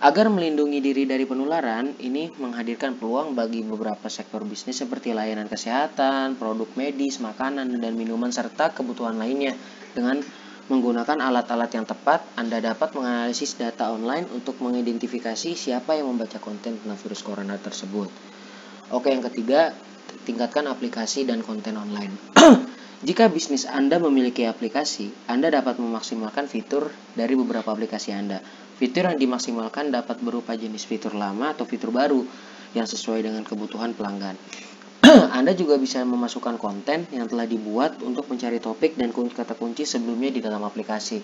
Speaker 5: Agar melindungi diri dari penularan, ini menghadirkan peluang bagi beberapa sektor bisnis seperti layanan kesehatan, produk medis, makanan, dan minuman, serta kebutuhan lainnya. Dengan menggunakan alat-alat yang tepat, Anda dapat menganalisis data online untuk mengidentifikasi siapa yang membaca konten tentang virus corona tersebut. Oke, yang ketiga, tingkatkan aplikasi dan konten online. Jika bisnis Anda memiliki aplikasi, Anda dapat memaksimalkan fitur dari beberapa aplikasi Anda. Fitur yang dimaksimalkan dapat berupa jenis fitur lama atau fitur baru yang sesuai dengan kebutuhan pelanggan. Anda juga bisa memasukkan konten yang telah dibuat untuk mencari topik dan kata kunci sebelumnya di dalam aplikasi.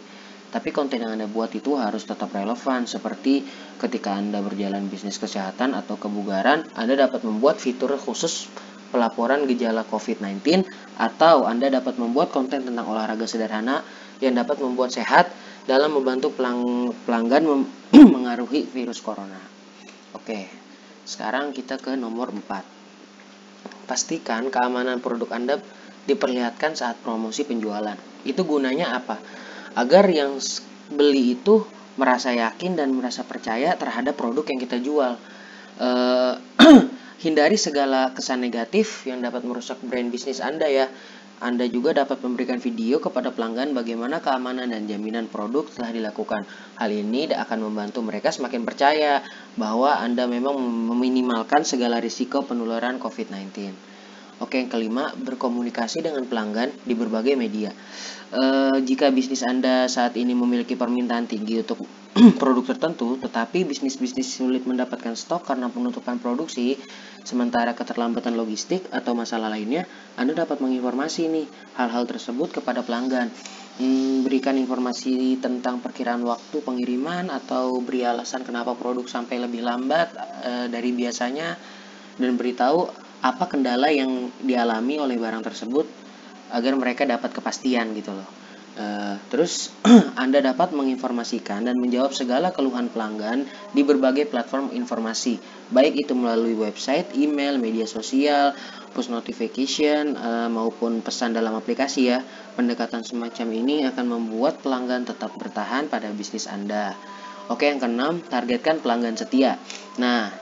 Speaker 5: Tapi konten yang Anda buat itu harus tetap relevan, seperti ketika Anda berjalan bisnis kesehatan atau kebugaran, Anda dapat membuat fitur khusus pelaporan gejala COVID-19, atau Anda dapat membuat konten tentang olahraga sederhana yang dapat membuat sehat dalam membantu pelanggan mengaruhi virus corona. Oke, sekarang kita ke nomor 4. Pastikan keamanan produk Anda diperlihatkan saat promosi penjualan. Itu gunanya apa? Agar yang beli itu merasa yakin dan merasa percaya terhadap produk yang kita jual. Hindari segala kesan negatif yang dapat merusak brand bisnis Anda ya. Anda juga dapat memberikan video kepada pelanggan bagaimana keamanan dan jaminan produk telah dilakukan. Hal ini akan membantu mereka semakin percaya bahwa Anda memang meminimalkan segala risiko penularan COVID-19. Oke, yang kelima, berkomunikasi dengan pelanggan di berbagai media. Jika bisnis Anda saat ini memiliki permintaan tinggi untuk produk tertentu, tetapi bisnis-bisnis sulit mendapatkan stok karena penutupan produksi, sementara keterlambatan logistik atau masalah lainnya, Anda dapat menginformasi nih hal-hal tersebut kepada pelanggan. Berikan informasi tentang perkiraan waktu pengiriman atau beri alasan kenapa produk sampai lebih lambat dari biasanya, dan beritahu apa kendala yang dialami oleh barang tersebut agar mereka dapat kepastian gitu loh. Terus Anda dapat menginformasikan dan menjawab segala keluhan pelanggan di berbagai platform informasi, baik itu melalui website, email, media sosial, push notification, maupun pesan dalam aplikasi ya. Pendekatan semacam ini akan membuat pelanggan tetap bertahan pada bisnis Anda. Oke, yang keenam, targetkan pelanggan setia. Nah,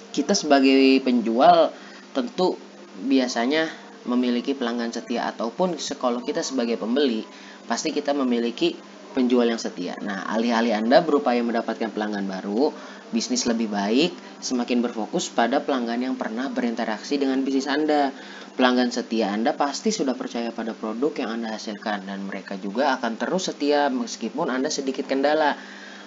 Speaker 5: kita sebagai penjual tentu biasanya memiliki pelanggan setia, ataupun kalau kita sebagai pembeli pasti kita memiliki penjual yang setia. Nah, alih-alih Anda berupaya mendapatkan pelanggan baru, bisnis lebih baik semakin berfokus pada pelanggan yang pernah berinteraksi dengan bisnis Anda. Pelanggan setia Anda pasti sudah percaya pada produk yang Anda hasilkan, dan mereka juga akan terus setia meskipun Anda sedikit kendala.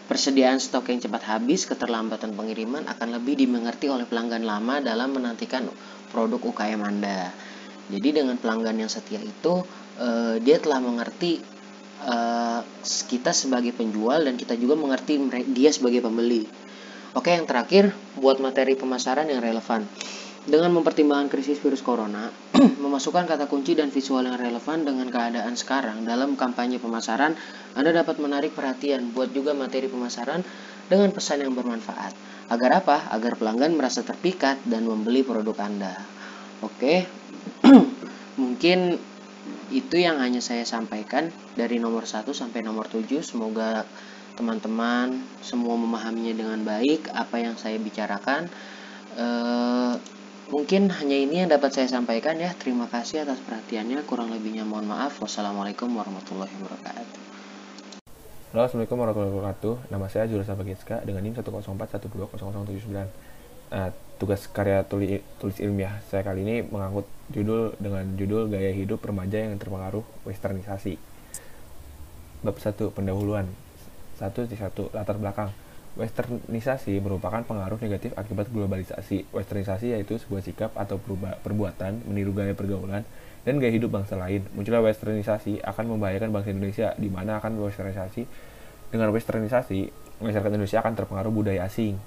Speaker 5: Persediaan stok yang cepat habis, keterlambatan pengiriman akan lebih dimengerti oleh pelanggan lama dalam menantikan produk UKM Anda. Jadi dengan pelanggan yang setia itu, dia telah mengerti kita sebagai penjual, dan kita juga mengerti dia sebagai pembeli. Oke, yang terakhir, buat materi pemasaran yang relevan. Dengan mempertimbangkan krisis virus corona, memasukkan kata kunci dan visual yang relevan dengan keadaan sekarang dalam kampanye pemasaran, Anda dapat menarik perhatian. Buat juga materi pemasaran dengan pesan yang bermanfaat. Agar apa? Agar pelanggan merasa terpikat dan membeli produk Anda. Oke, mungkin itu yang hanya saya sampaikan dari nomor 1 sampai nomor 7. Semoga teman-teman semua memahaminya dengan baik apa yang saya bicarakan. Mungkin hanya ini yang dapat saya sampaikan ya. Terima kasih atas perhatiannya. Kurang lebihnya mohon maaf. Wassalamualaikum warahmatullahi wabarakatuh.
Speaker 6: Halo, assalamualaikum warahmatullahi wabarakatuh. Nama saya Jurusan Bagiska dengan NIM 104120079. Tugas karya tulis ilmiah saya kali ini mengangkut dengan judul Gaya Hidup Remaja yang Terpengaruh Westernisasi. Bab 1, pendahuluan. 1.1 Latar belakang. Westernisasi merupakan pengaruh negatif akibat globalisasi. Westernisasi yaitu sebuah sikap atau perbuatan meniru gaya pergaulan dan gaya hidup bangsa lain. Munculnya westernisasi akan membahayakan bangsa Indonesia, di mana dengan westernisasi masyarakat Indonesia akan terpengaruh budaya asing.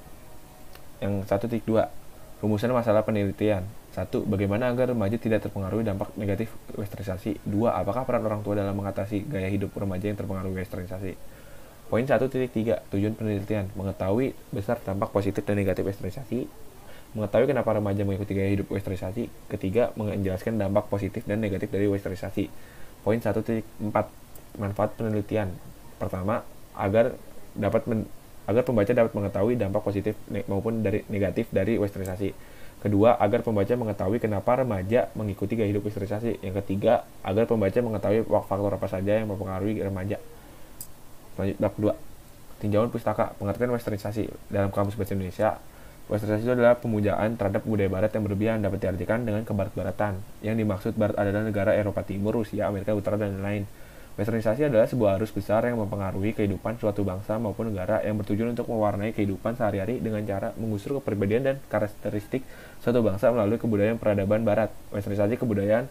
Speaker 6: Yang 1.2 Rumusan masalah penelitian. 1. Bagaimana agar remaja tidak terpengaruhi dampak negatif westernisasi? 2. Apakah peran orang tua dalam mengatasi gaya hidup remaja yang terpengaruh westernisasi? Poin 1.3 Tujuan penelitian. Mengetahui besar dampak positif dan negatif westernisasi. Mengetahui kenapa remaja mengikuti gaya hidup westernisasi. Ketiga, menjelaskan dampak positif dan negatif dari westernisasi. Poin 1.4 Manfaat penelitian. Pertama, agar pembaca dapat mengetahui dampak positif maupun negatif dari westernisasi. Kedua, agar pembaca mengetahui kenapa remaja mengikuti gaya hidup westernisasi. Yang ketiga, agar pembaca mengetahui faktor apa saja yang mempengaruhi remaja. Lanjut bab 2. Tinjauan pustaka. Pengertian westernisasi dalam Kamus Bahasa Indonesia. Westernisasi itu adalah pemujaan terhadap budaya barat yang berlebihan, dapat diartikan dengan kebarat-baratan. Yang dimaksud barat adalah negara Eropa Timur, Rusia, Amerika Utara, dan lain-lain. Westernisasi adalah sebuah arus besar yang mempengaruhi kehidupan suatu bangsa maupun negara yang bertujuan untuk mewarnai kehidupan sehari-hari dengan cara mengusir kepribadian dan karakteristik suatu bangsa melalui kebudayaan peradaban barat. Westernisasi kebudayaan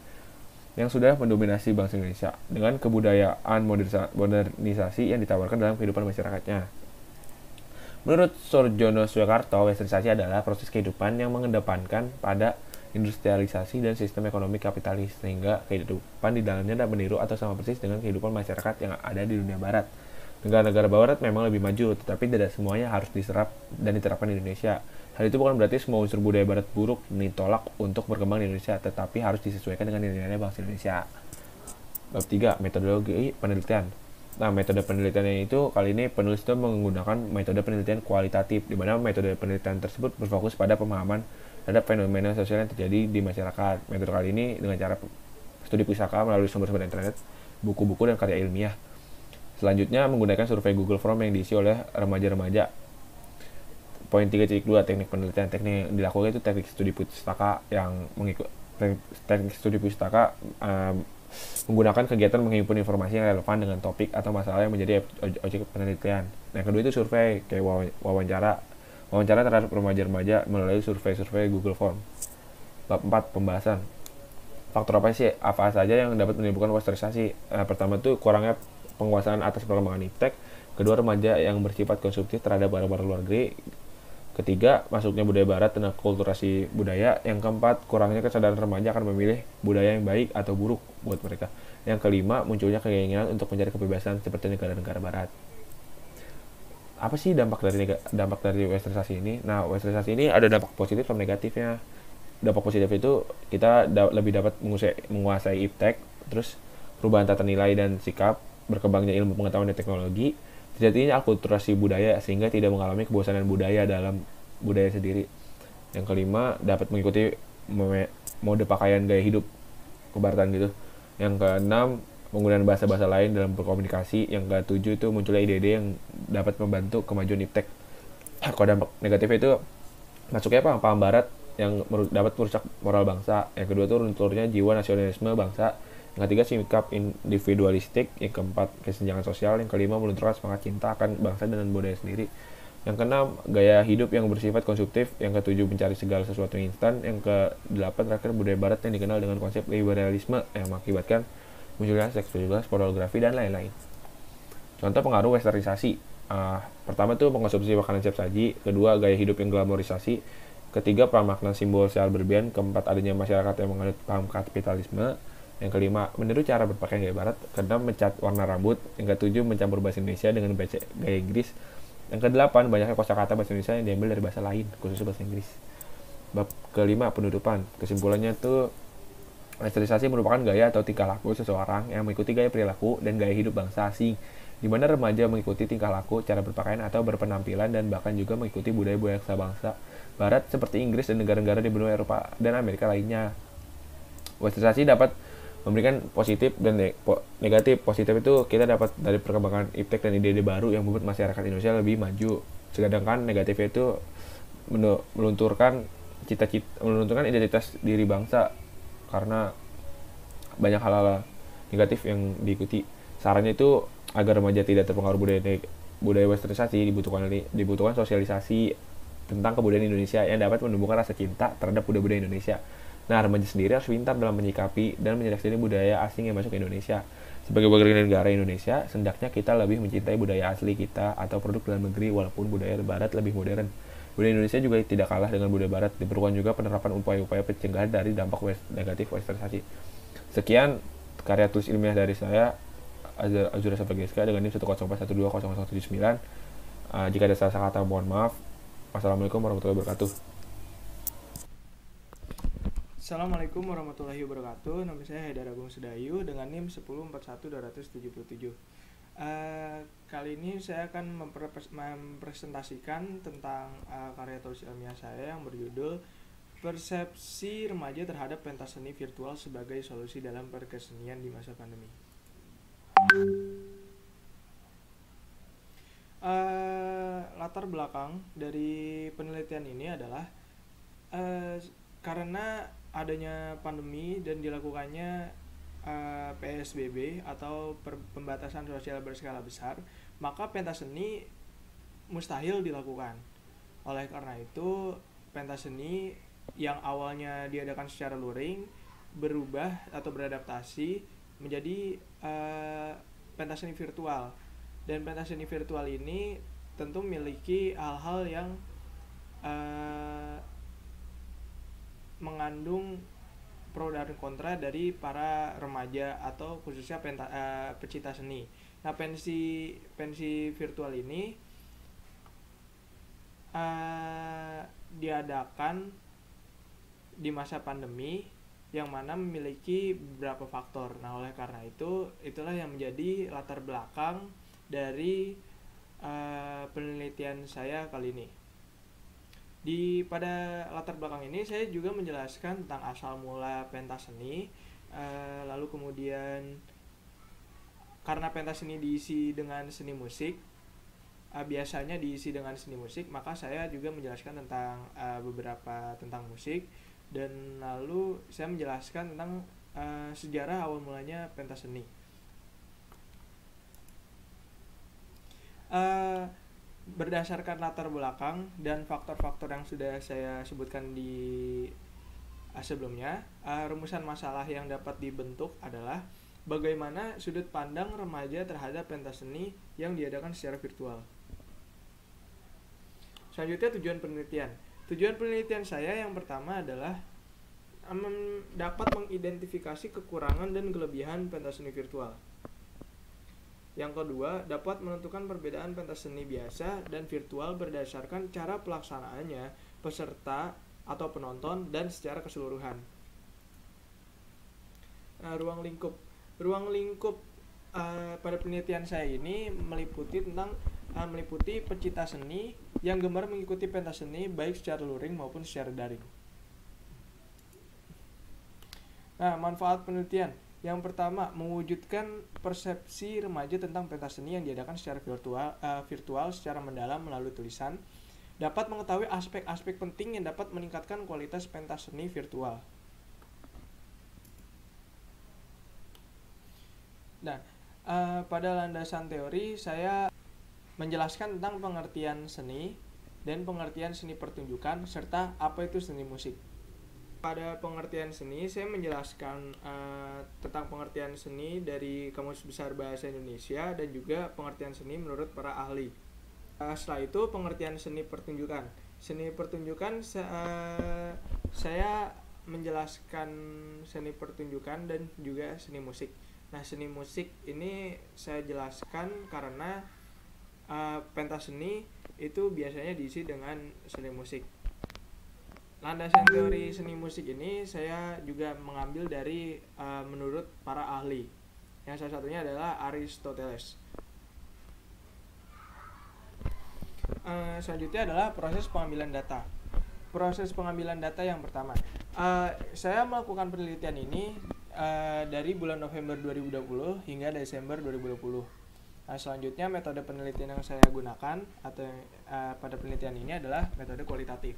Speaker 6: yang sudah mendominasi bangsa Indonesia dengan kebudayaan modernisasi yang ditawarkan dalam kehidupan masyarakatnya. Menurut Soejono Suyokarto, westernisasi adalah proses kehidupan yang mengedepankan pada industrialisasi dan sistem ekonomi kapitalis, sehingga kehidupan di dalamnya dapat meniru atau sama persis dengan kehidupan masyarakat yang ada di dunia barat. Negara-negara barat memang lebih maju, tetapi tidak semuanya harus diserap dan diterapkan di Indonesia. Hal itu bukan berarti semua unsur budaya barat buruk ditolak untuk berkembang di Indonesia, tetapi harus disesuaikan dengan nilai-nilai bangsa Indonesia. Bab 3. Metodologi penelitian. Nah, metode penelitiannya itu kali ini penulis itu menggunakan metode penelitian kualitatif, di mana metode penelitian tersebut berfokus pada pemahaman terhadap fenomena sosial yang terjadi di masyarakat. Metode kali ini dengan cara studi pusaka melalui sumber-sumber internet, buku-buku, dan karya ilmiah. Selanjutnya menggunakan survei Google Form yang diisi oleh remaja-remaja. Poin 3.2 teknik penelitian. Teknik yang dilakukan itu teknik studi pustaka yang teknik studi pustaka menggunakan kegiatan menghimpun informasi yang relevan dengan topik atau masalah yang menjadi objek penelitian. Nah, yang kedua itu survei, kayak wawancara terhadap remaja-remaja melalui survei Google Form. Bab 4. Pembahasan. Faktor apa saja yang dapat menimbulkan westernisasi? Pertama itu kurangnya penguasaan atas perkembangan iptek. Kedua, remaja yang bersifat konsumtif terhadap barang-barang luar negeri. Ketiga, masuknya budaya barat dan akulturasi budaya. Yang keempat, kurangnya kesadaran remaja akan memilih budaya yang baik atau buruk buat mereka. Yang kelima, munculnya keinginan untuk mencari kebebasan seperti negara-negara barat. Apa sih dampak dari westernisasi ini? Nah, westernisasi ini ada dampak positif sama negatifnya. Dampak positif itu kita lebih dapat menguasai iptek, terus perubahan tata nilai dan sikap, berkembangnya ilmu pengetahuan dan teknologi, terjadinya akulturasi budaya sehingga tidak mengalami kebosanan budaya dalam budaya sendiri. Yang kelima, dapat mengikuti mode pakaian gaya hidup kebaratan gitu. Yang keenam, penggunaan bahasa-bahasa lain dalam berkomunikasi. Yang ketujuh itu munculnya ide-ide yang dapat membantu kemajuan iptek. Kalau dampak negatifnya itu masuknya paham barat yang dapat merusak moral bangsa. Yang kedua itu runtuhnya jiwa nasionalisme bangsa. Yang ketiga, sikap individualistik. Yang keempat, kesenjangan sosial. Yang kelima, melunturkan semangat cinta akan bangsa dan budaya sendiri. Yang keenam, gaya hidup yang bersifat konsumtif. Yang ketujuh, mencari segala sesuatu yang instan. Yang kedelapan, terakhir, budaya barat yang dikenal dengan konsep liberalisme yang mengakibatkan munculnya seks bebas, pornografi, dan lain-lain. Contoh pengaruh westernisasi. Pertama itu mengkonsumsi makanan siap saji. Kedua, gaya hidup yang glamorisasi. Ketiga, pramakna simbol secara berlebihan. Keempat, adanya masyarakat yang menganut paham kapitalisme. Yang kelima, meniru cara berpakaian gaya barat. Keenam, mencat warna rambut. Yang ketujuh, mencampur bahasa Indonesia dengan gaya Inggris. Yang kedelapan, banyaknya kosakata bahasa Indonesia yang diambil dari bahasa lain, khususnya bahasa Inggris. Bab kelima, penutupan. Kesimpulannya tuh, westernisasi merupakan gaya atau tingkah laku seseorang yang mengikuti gaya perilaku dan gaya hidup bangsa asing, di mana remaja mengikuti tingkah laku, cara berpakaian atau berpenampilan, dan bahkan juga mengikuti budaya-budaya bangsa barat seperti Inggris dan negara-negara di benua Eropa dan Amerika lainnya. Westernisasi dapat memberikan positif dan negatif. Positif itu kita dapat dari perkembangan iptek dan ide-ide baru yang membuat masyarakat Indonesia lebih maju. Sedangkan negatifnya itu melunturkan identitas diri bangsa karena banyak hal-hal negatif yang diikuti. Sarannya itu agar remaja tidak terpengaruh budaya westernisasi, dibutuhkan sosialisasi tentang kebudayaan Indonesia yang dapat menumbuhkan rasa cinta terhadap budaya-budaya Indonesia. Nah, remaja sendiri harus pintar dalam menyikapi dan menyeleksi budaya asing yang masuk ke Indonesia. Sebagai warga negara Indonesia, hendaknya kita lebih mencintai budaya asli kita atau produk dalam negeri walaupun budaya barat lebih modern. Budaya Indonesia juga tidak kalah dengan budaya barat. Diperlukan juga penerapan upaya-upaya pencegahan dari dampak negatif westernisasi. Sekian karya tulis ilmiah dari saya, Azura Sabageska dengan NIM 104120079. Jika ada salah kata, mohon maaf. Wassalamualaikum warahmatullahi wabarakatuh.
Speaker 7: Assalamualaikum warahmatullahi wabarakatuh. Nama saya Haidar Agung Sedayu dengan NIM 1041277. Kali ini saya akan mempresentasikan tentang karya tulis ilmiah saya yang berjudul Persepsi Remaja Terhadap Pentas Seni Virtual sebagai Solusi dalam Perkesenian di Masa Pandemi. latar belakang dari penelitian ini adalah karena adanya pandemi dan dilakukannya PSBB atau pembatasan sosial berskala besar, maka pentas seni mustahil dilakukan. Oleh karena itu, pentas seni yang awalnya diadakan secara luring berubah atau beradaptasi menjadi pentas seni virtual. Dan pentas seni virtual ini tentu memiliki hal-hal yang mengandung pro dan kontra dari para remaja atau khususnya pecinta seni. Nah, pensi virtual ini diadakan di masa pandemi yang mana memiliki beberapa faktor. Nah, oleh karena itu, itulah yang menjadi latar belakang dari penelitian saya kali ini. Pada latar belakang ini saya juga menjelaskan tentang asal mula pentas seni, lalu kemudian karena pentas seni diisi dengan seni musik, biasanya diisi dengan seni musik, maka saya juga menjelaskan tentang beberapa tentang musik, dan lalu saya menjelaskan tentang sejarah awal mulanya pentas seni. Berdasarkan latar belakang dan faktor-faktor yang sudah saya sebutkan di sebelumnya, rumusan masalah yang dapat dibentuk adalah bagaimana sudut pandang remaja terhadap pentas seni yang diadakan secara virtual. Selanjutnya, tujuan penelitian. Tujuan penelitian saya yang pertama adalah dapat mengidentifikasi kekurangan dan kelebihan pentas seni virtual. Yang kedua, dapat menentukan perbedaan pentas seni biasa dan virtual berdasarkan cara pelaksanaannya, peserta atau penonton, dan secara keseluruhan. Ruang lingkup pada penelitian saya ini meliputi pecinta seni yang gemar mengikuti pentas seni baik secara luring maupun secara daring. Nah, manfaat penelitian. Yang pertama, mewujudkan persepsi remaja tentang pentas seni yang diadakan secara virtual secara mendalam melalui tulisan, dapat mengetahui aspek-aspek penting yang dapat meningkatkan kualitas pentas seni virtual. Nah, pada landasan teori saya menjelaskan tentang pengertian seni dan pengertian seni pertunjukan serta apa itu seni musik. Pada pengertian seni, saya menjelaskan tentang pengertian seni dari Kamus Besar Bahasa Indonesia dan juga pengertian seni menurut para ahli. Setelah itu, pengertian seni pertunjukan. Seni pertunjukan, saya menjelaskan seni pertunjukan dan juga seni musik. Nah, seni musik ini saya jelaskan karena pentas seni itu biasanya diisi dengan seni musik. Landasan teori seni musik ini saya juga mengambil dari menurut para ahli, yang salah satunya adalah Aristoteles. Selanjutnya adalah proses pengambilan data. Proses pengambilan data yang pertama, saya melakukan penelitian ini dari bulan November 2020 hingga Desember 2020. Selanjutnya, metode penelitian yang saya gunakan atau pada penelitian ini adalah metode kualitatif.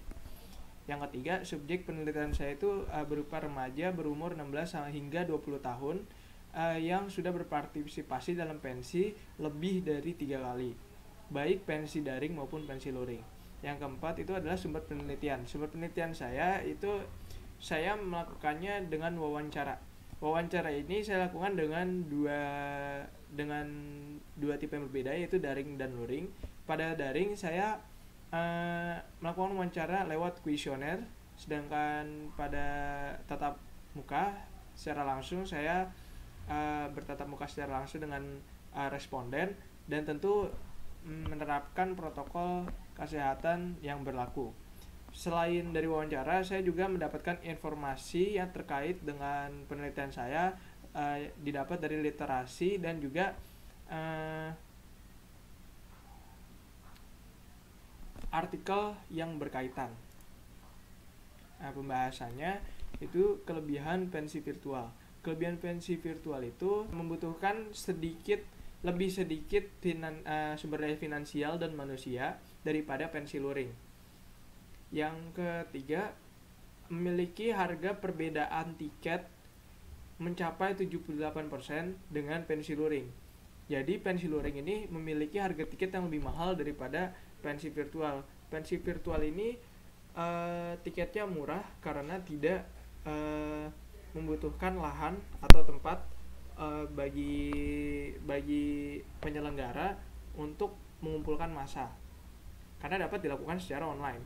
Speaker 7: Yang ketiga, subjek penelitian saya itu berupa remaja berumur 16 hingga 20 tahun yang sudah berpartisipasi dalam pensi lebih dari 3 kali, baik pensi daring maupun pensi luring. Yang keempat itu adalah sumber penelitian. Sumber penelitian saya itu saya melakukannya dengan wawancara. Wawancara ini saya lakukan dengan dua tipe yang berbeda, yaitu daring dan luring. Pada daring saya melakukan wawancara lewat kuesioner, sedangkan pada tatap muka secara langsung saya bertatap muka secara langsung dengan responden dan tentu menerapkan protokol kesehatan yang berlaku. Selain dari wawancara, saya juga mendapatkan informasi yang terkait dengan penelitian saya, didapat dari literasi dan juga artikel yang berkaitan. Pembahasannya itu kelebihan pensi virtual. Kelebihan pensi virtual itu membutuhkan lebih sedikit sumber daya finansial dan manusia daripada pensi luring. Yang ketiga, memiliki harga perbedaan tiket mencapai 78% dengan pensi luring. Jadi pensi luring ini memiliki harga tiket yang lebih mahal daripada pensi virtual. Pensi virtual ini tiketnya murah karena tidak membutuhkan lahan atau tempat bagi penyelenggara untuk mengumpulkan massa, karena dapat dilakukan secara online.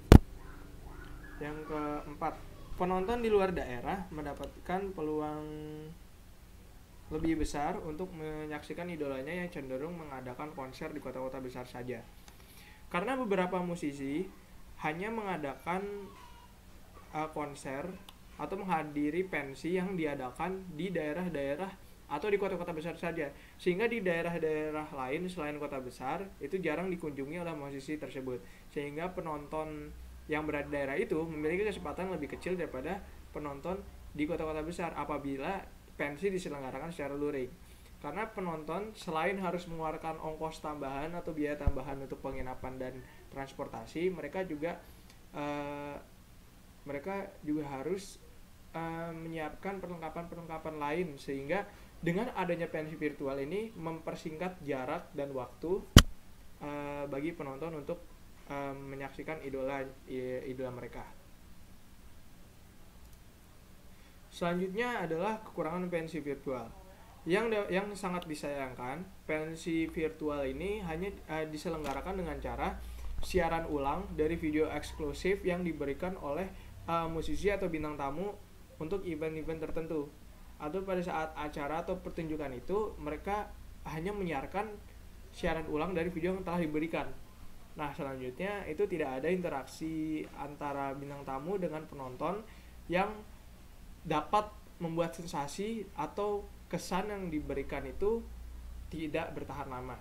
Speaker 7: Yang keempat, penonton di luar daerah mendapatkan peluang lebih besar untuk menyaksikan idolanya yang cenderung mengadakan konser di kota-kota besar saja. Karena beberapa musisi hanya mengadakan konser atau menghadiri pensi yang diadakan di daerah-daerah atau di kota-kota besar saja, sehingga di daerah-daerah lain selain kota besar itu jarang dikunjungi oleh musisi tersebut, sehingga penonton yang berada di daerah itu memiliki kesempatan lebih kecil daripada penonton di kota-kota besar apabila pensi diselenggarakan secara luring. Karena penonton selain harus mengeluarkan ongkos tambahan atau biaya tambahan untuk penginapan dan transportasi, mereka juga harus menyiapkan perlengkapan lain, sehingga dengan adanya pensi virtual ini mempersingkat jarak dan waktu bagi penonton untuk menyaksikan idola mereka. Selanjutnya adalah kekurangan pensi virtual. Yang sangat disayangkan, pensi virtual ini hanya diselenggarakan dengan cara siaran ulang dari video eksklusif yang diberikan oleh musisi atau bintang tamu untuk event-event tertentu. Atau pada saat acara atau pertunjukan itu, mereka hanya menyiarkan siaran ulang dari video yang telah diberikan. Nah, selanjutnya itu tidak ada interaksi antara bintang tamu dengan penonton yang dapat membuat sensasi atau kesan yang diberikan itu tidak bertahan lama.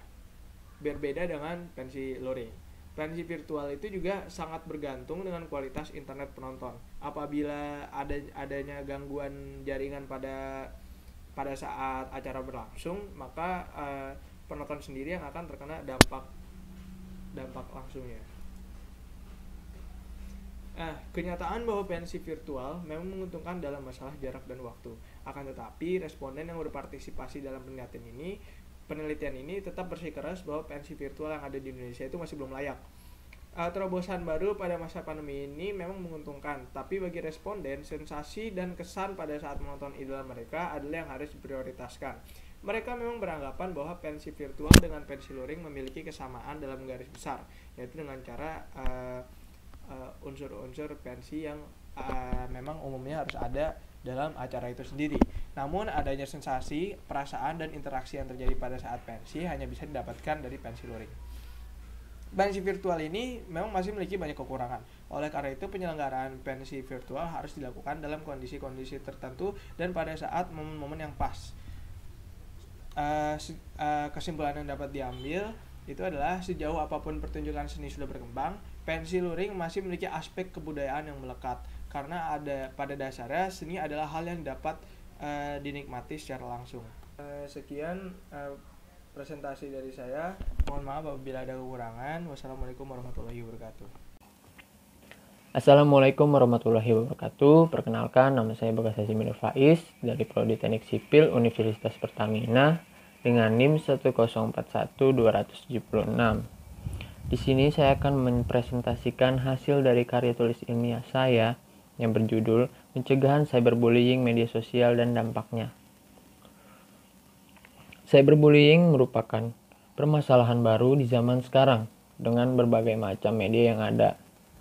Speaker 7: Berbeda dengan pensi luring. Pensi virtual itu juga sangat bergantung dengan kualitas internet penonton. Apabila adanya gangguan jaringan pada saat acara berlangsung, maka penonton sendiri yang akan terkena dampak langsungnya. Kenyataan bahwa pensi virtual memang menguntungkan dalam masalah jarak dan waktu. Akan tetapi, responden yang berpartisipasi dalam penelitian ini tetap bersikeras bahwa pensi virtual yang ada di Indonesia itu masih belum layak. Terobosan baru pada masa pandemi ini memang menguntungkan, tapi bagi responden, sensasi dan kesan pada saat menonton idola mereka adalah yang harus diprioritaskan. Mereka memang beranggapan bahwa pensi virtual dengan pensi luring memiliki kesamaan dalam garis besar, yaitu dengan cara unsur-unsur pensi yang memang umumnya harus ada dalam acara itu sendiri. Namun adanya sensasi, perasaan, dan interaksi yang terjadi pada saat pensi hanya bisa didapatkan dari pensi luring. Pensi virtual ini memang masih memiliki banyak kekurangan. Oleh karena itu, penyelenggaraan pensi virtual harus dilakukan dalam kondisi-kondisi tertentu dan pada saat momen-momen yang pas. Kesimpulan yang dapat diambil itu adalah sejauh apapun pertunjukan seni sudah berkembang, pensi luring masih memiliki aspek kebudayaan yang melekat. Karena pada dasarnya seni adalah hal yang dapat dinikmati secara langsung. Sekian presentasi dari saya. Mohon maaf apabila ada kekurangan. Wassalamualaikum warahmatullahi wabarakatuh.
Speaker 8: Assalamualaikum warahmatullahi wabarakatuh. Perkenalkan, nama saya Bagas Hasimir Faiz dari Prodi Teknik Sipil Universitas Pertamina dengan NIM 1041276. Di sini saya akan mempresentasikan hasil dari karya tulis ilmiah saya yang berjudul Pencegahan Cyberbullying Media Sosial dan Dampaknya. Cyberbullying merupakan permasalahan baru di zaman sekarang dengan berbagai macam media yang ada.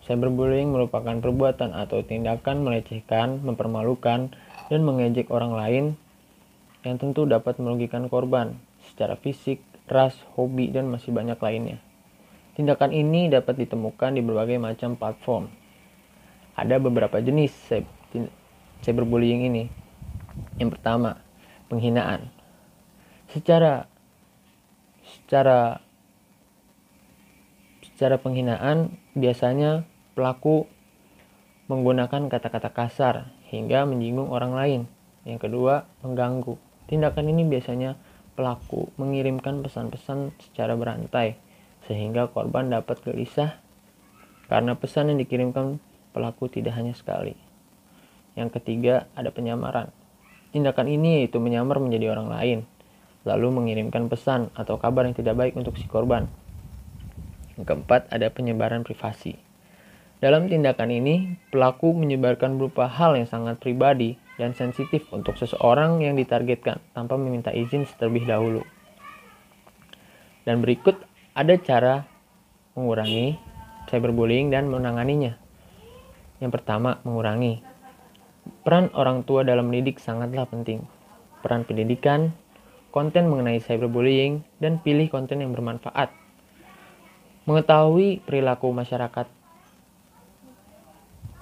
Speaker 8: Cyberbullying merupakan perbuatan atau tindakan melecehkan, mempermalukan, dan mengejek orang lain yang tentu dapat merugikan korban secara fisik, ras, hobi, dan masih banyak lainnya. Tindakan ini dapat ditemukan di berbagai macam platform. Ada beberapa jenis cyberbullying ini. Yang pertama, penghinaan. Secara penghinaan biasanya pelaku menggunakan kata-kata kasar hingga menyinggung orang lain. Yang kedua, mengganggu. Tindakan ini biasanya pelaku mengirimkan pesan-pesan secara berantai sehingga korban dapat gelisah karena pesan yang dikirimkan pelaku tidak hanya sekali. Yang ketiga, ada penyamaran. Tindakan ini yaitu menyamar menjadi orang lain, lalu mengirimkan pesan atau kabar yang tidak baik untuk si korban. Yang keempat, ada penyebaran privasi. Dalam tindakan ini, pelaku menyebarkan berupa hal yang sangat pribadi dan sensitif untuk seseorang yang ditargetkan tanpa meminta izin terlebih dahulu. Dan berikut ada cara mengurangi cyberbullying dan menanganinya. Yang pertama, mengurangi. Peran orang tua dalam mendidik sangatlah penting. Peran pendidikan, konten mengenai cyberbullying, dan pilih konten yang bermanfaat. Mengetahui perilaku masyarakat.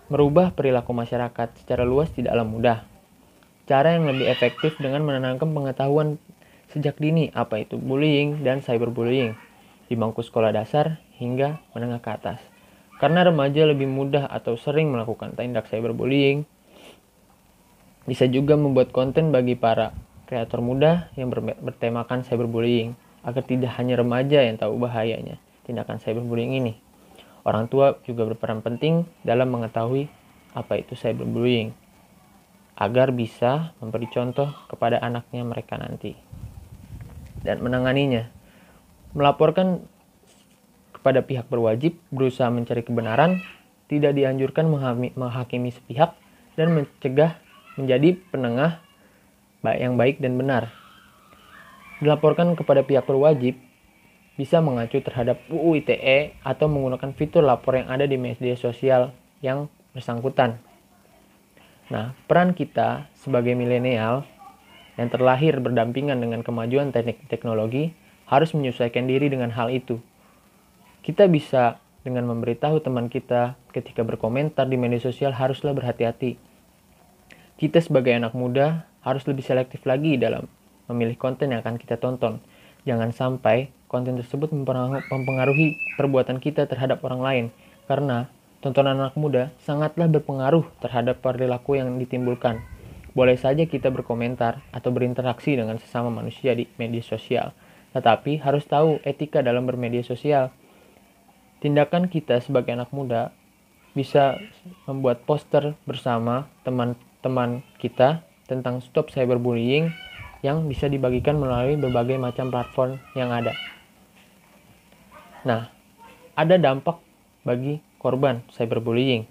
Speaker 8: Merubah perilaku masyarakat secara luas tidaklah mudah. Cara yang lebih efektif dengan menanamkan pengetahuan sejak dini apa itu bullying dan cyberbullying di bangku sekolah dasar hingga menengah ke atas. Karena remaja lebih mudah atau sering melakukan tindak cyberbullying, bisa juga membuat konten bagi para kreator muda yang bertemakan cyberbullying agar tidak hanya remaja yang tahu bahayanya tindakan cyberbullying ini. Orang tua juga berperan penting dalam mengetahui apa itu cyberbullying agar bisa memberi contoh kepada anaknya mereka nanti. Dan menanganinya, melaporkan kepada pihak berwajib, berusaha mencari kebenaran, tidak dianjurkan menghakimi sepihak, dan mencegah menjadi penengah yang baik dan benar. Dilaporkan kepada pihak berwajib, bisa mengacu terhadap UU ITE atau menggunakan fitur lapor yang ada di media sosial yang bersangkutan. Nah, peran kita sebagai milenial yang terlahir berdampingan dengan kemajuan teknologi harus menyesuaikan diri dengan hal itu. Kita bisa dengan memberitahu teman kita ketika berkomentar di media sosial haruslah berhati-hati. Kita sebagai anak muda harus lebih selektif lagi dalam memilih konten yang akan kita tonton. Jangan sampai konten tersebut mempengaruhi perbuatan kita terhadap orang lain, karena tontonan anak muda sangatlah berpengaruh terhadap perilaku yang ditimbulkan. Boleh saja kita berkomentar atau berinteraksi dengan sesama manusia di media sosial, tetapi harus tahu etika dalam bermedia sosial. Tindakan kita sebagai anak muda bisa membuat poster bersama teman-teman kita tentang stop cyberbullying yang bisa dibagikan melalui berbagai macam platform yang ada. Nah, ada dampak bagi korban cyberbullying.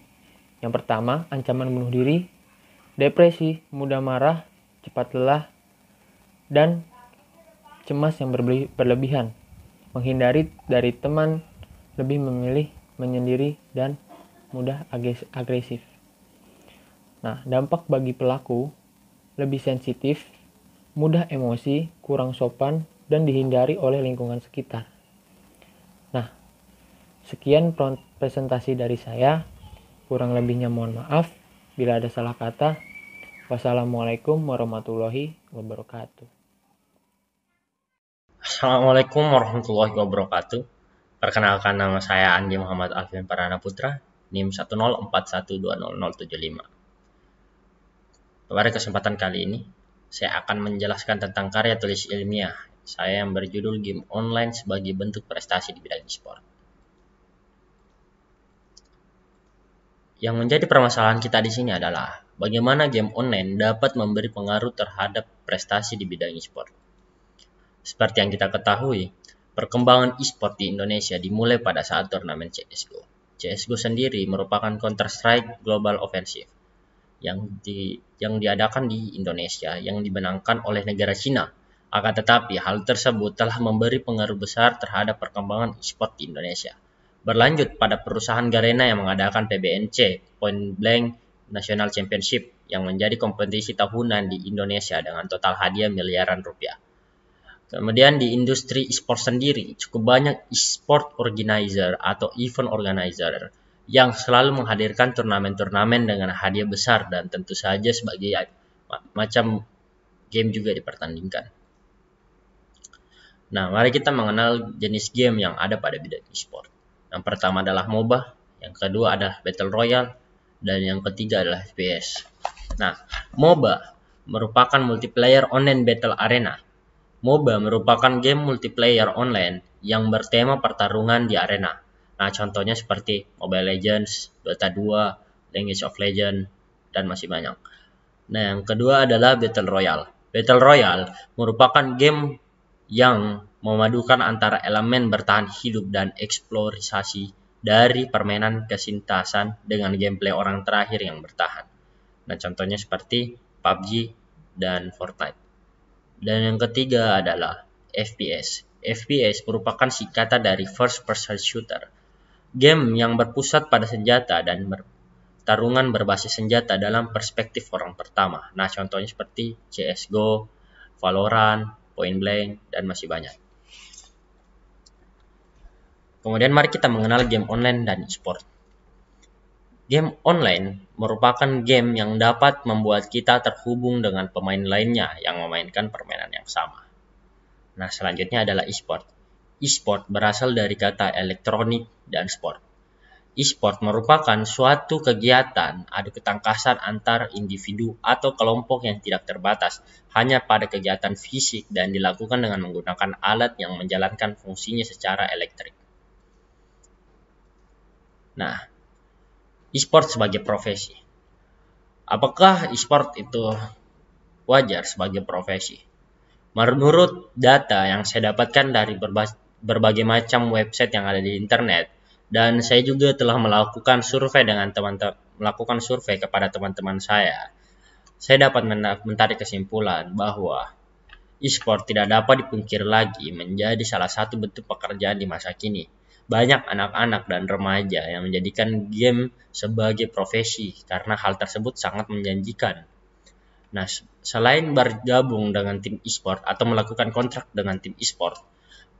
Speaker 8: Yang pertama, ancaman bunuh diri, depresi, mudah marah, cepat lelah, dan cemas yang berlebihan. Menghindari dari teman, lebih memilih menyendiri, dan mudah agresif. Nah, dampak bagi pelaku lebih sensitif, mudah emosi, kurang sopan, dan dihindari oleh lingkungan sekitar. Nah, sekian presentasi dari saya. Kurang lebihnya mohon maaf. Bila ada salah kata, wassalamualaikum warahmatullahi wabarakatuh.
Speaker 9: Assalamualaikum warahmatullahi wabarakatuh. Perkenalkan, nama saya Andi Muhammad Alvin Pradana Putra, NIM 104120075. Pada kesempatan kali ini, saya akan menjelaskan tentang karya tulis ilmiah saya yang berjudul Game Online sebagai bentuk prestasi di bidang e-sport. Yang menjadi permasalahan kita di sini adalah bagaimana game online dapat memberi pengaruh terhadap prestasi di bidang e-sport. Seperti yang kita ketahui, perkembangan e-sport di Indonesia dimulai pada saat turnamen CSGO. CSGO sendiri merupakan Counter-Strike Global Offensive yang diadakan di Indonesia yang dimenangkan oleh negara Cina. Akan tetapi, hal tersebut telah memberi pengaruh besar terhadap perkembangan e-sport di Indonesia. Berlanjut pada perusahaan Garena yang mengadakan PBNC, Point Blank National Championship, yang menjadi kompetisi tahunan di Indonesia dengan total hadiah miliaran rupiah. Kemudian di industri e-sport sendiri, cukup banyak e-sport organizer atau event organizer yang selalu menghadirkan turnamen-turnamen dengan hadiah besar dan tentu saja sebagai macam game juga dipertandingkan. Nah, mari kita mengenal jenis game yang ada pada bidang e-sport. Yang pertama adalah MOBA, yang kedua adalah Battle Royale, dan yang ketiga adalah FPS. Nah, MOBA merupakan multiplayer online battle arena. MOBA merupakan game multiplayer online yang bertema pertarungan di arena. Nah, contohnya seperti Mobile Legends, Dota 2, League of Legends, dan masih banyak. Nah, yang kedua adalah Battle Royale. Battle Royale merupakan game yang memadukan antara elemen bertahan hidup dan eksplorasi dari permainan kesintasan dengan gameplay orang terakhir yang bertahan. Nah, contohnya seperti PUBG dan Fortnite. Dan yang ketiga adalah FPS. FPS merupakan singkatan dari First Person Shooter. Game yang berpusat pada senjata dan pertarungan berbasis senjata dalam perspektif orang pertama. Nah, contohnya seperti CSGO, Valorant, Point Blank, dan masih banyak. Kemudian mari kita mengenal game online dan e-sport. Game online merupakan game yang dapat membuat kita terhubung dengan pemain lainnya yang memainkan permainan yang sama. Nah, selanjutnya adalah e-sport. E-sport berasal dari kata elektronik dan sport. E-sport merupakan suatu kegiatan adu ketangkasan antar individu atau kelompok yang tidak terbatas hanya pada kegiatan fisik dan dilakukan dengan menggunakan alat yang menjalankan fungsinya secara elektrik. Nah, e-sport sebagai profesi. Apakah e-sport itu wajar sebagai profesi? Menurut data yang saya dapatkan dari berbagai macam website yang ada di internet, dan saya juga telah melakukan survei kepada teman-teman saya dapat menarik kesimpulan bahwa e-sport tidak dapat dipungkiri lagi menjadi salah satu bentuk pekerjaan di masa kini. Banyak anak-anak dan remaja yang menjadikan game sebagai profesi karena hal tersebut sangat menjanjikan. Nah, selain bergabung dengan tim e-sport atau melakukan kontrak dengan tim e-sport,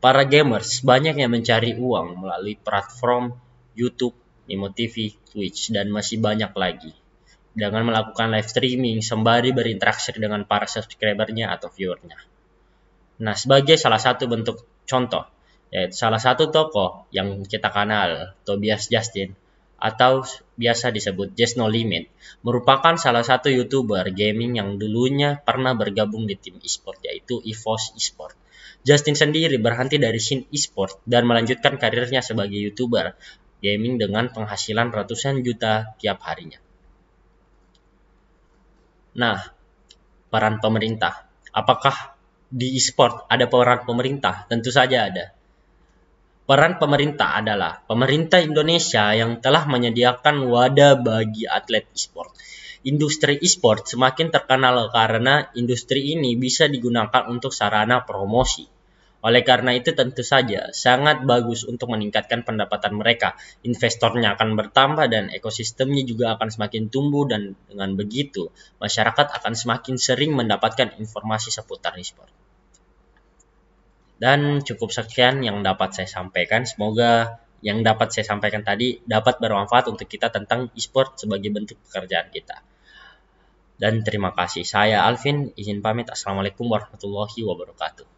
Speaker 9: para gamers banyak yang mencari uang melalui platform YouTube, Nimo TV, Twitch, dan masih banyak lagi. Dengan melakukan live streaming sembari berinteraksi dengan para subscribernya atau viewernya. Nah, sebagai salah satu bentuk contoh, yaitu salah satu tokoh yang kita kenal, Tobias Justin, atau biasa disebut Just No Limit, merupakan salah satu YouTuber gaming yang dulunya pernah bergabung di tim e-sport, yaitu EVOS Esport. Justin sendiri berhenti dari scene e-sport dan melanjutkan karirnya sebagai YouTuber gaming dengan penghasilan ratusan juta tiap harinya. Nah, peran pemerintah. Apakah di e-sport ada peran pemerintah? Tentu saja ada. Peran pemerintah adalah pemerintah Indonesia yang telah menyediakan wadah bagi atlet e-sport. Industri e-sport semakin terkenal karena industri ini bisa digunakan untuk sarana promosi. Oleh karena itu tentu saja sangat bagus untuk meningkatkan pendapatan mereka. Investornya akan bertambah dan ekosistemnya juga akan semakin tumbuh, dan dengan begitu masyarakat akan semakin sering mendapatkan informasi seputar e-sport. Dan cukup sekian yang dapat saya sampaikan. Semoga yang dapat saya sampaikan tadi dapat bermanfaat untuk kita tentang e-sport sebagai bentuk pekerjaan kita. Dan terima kasih. Saya Alvin, izin pamit. Assalamualaikum warahmatullahi wabarakatuh.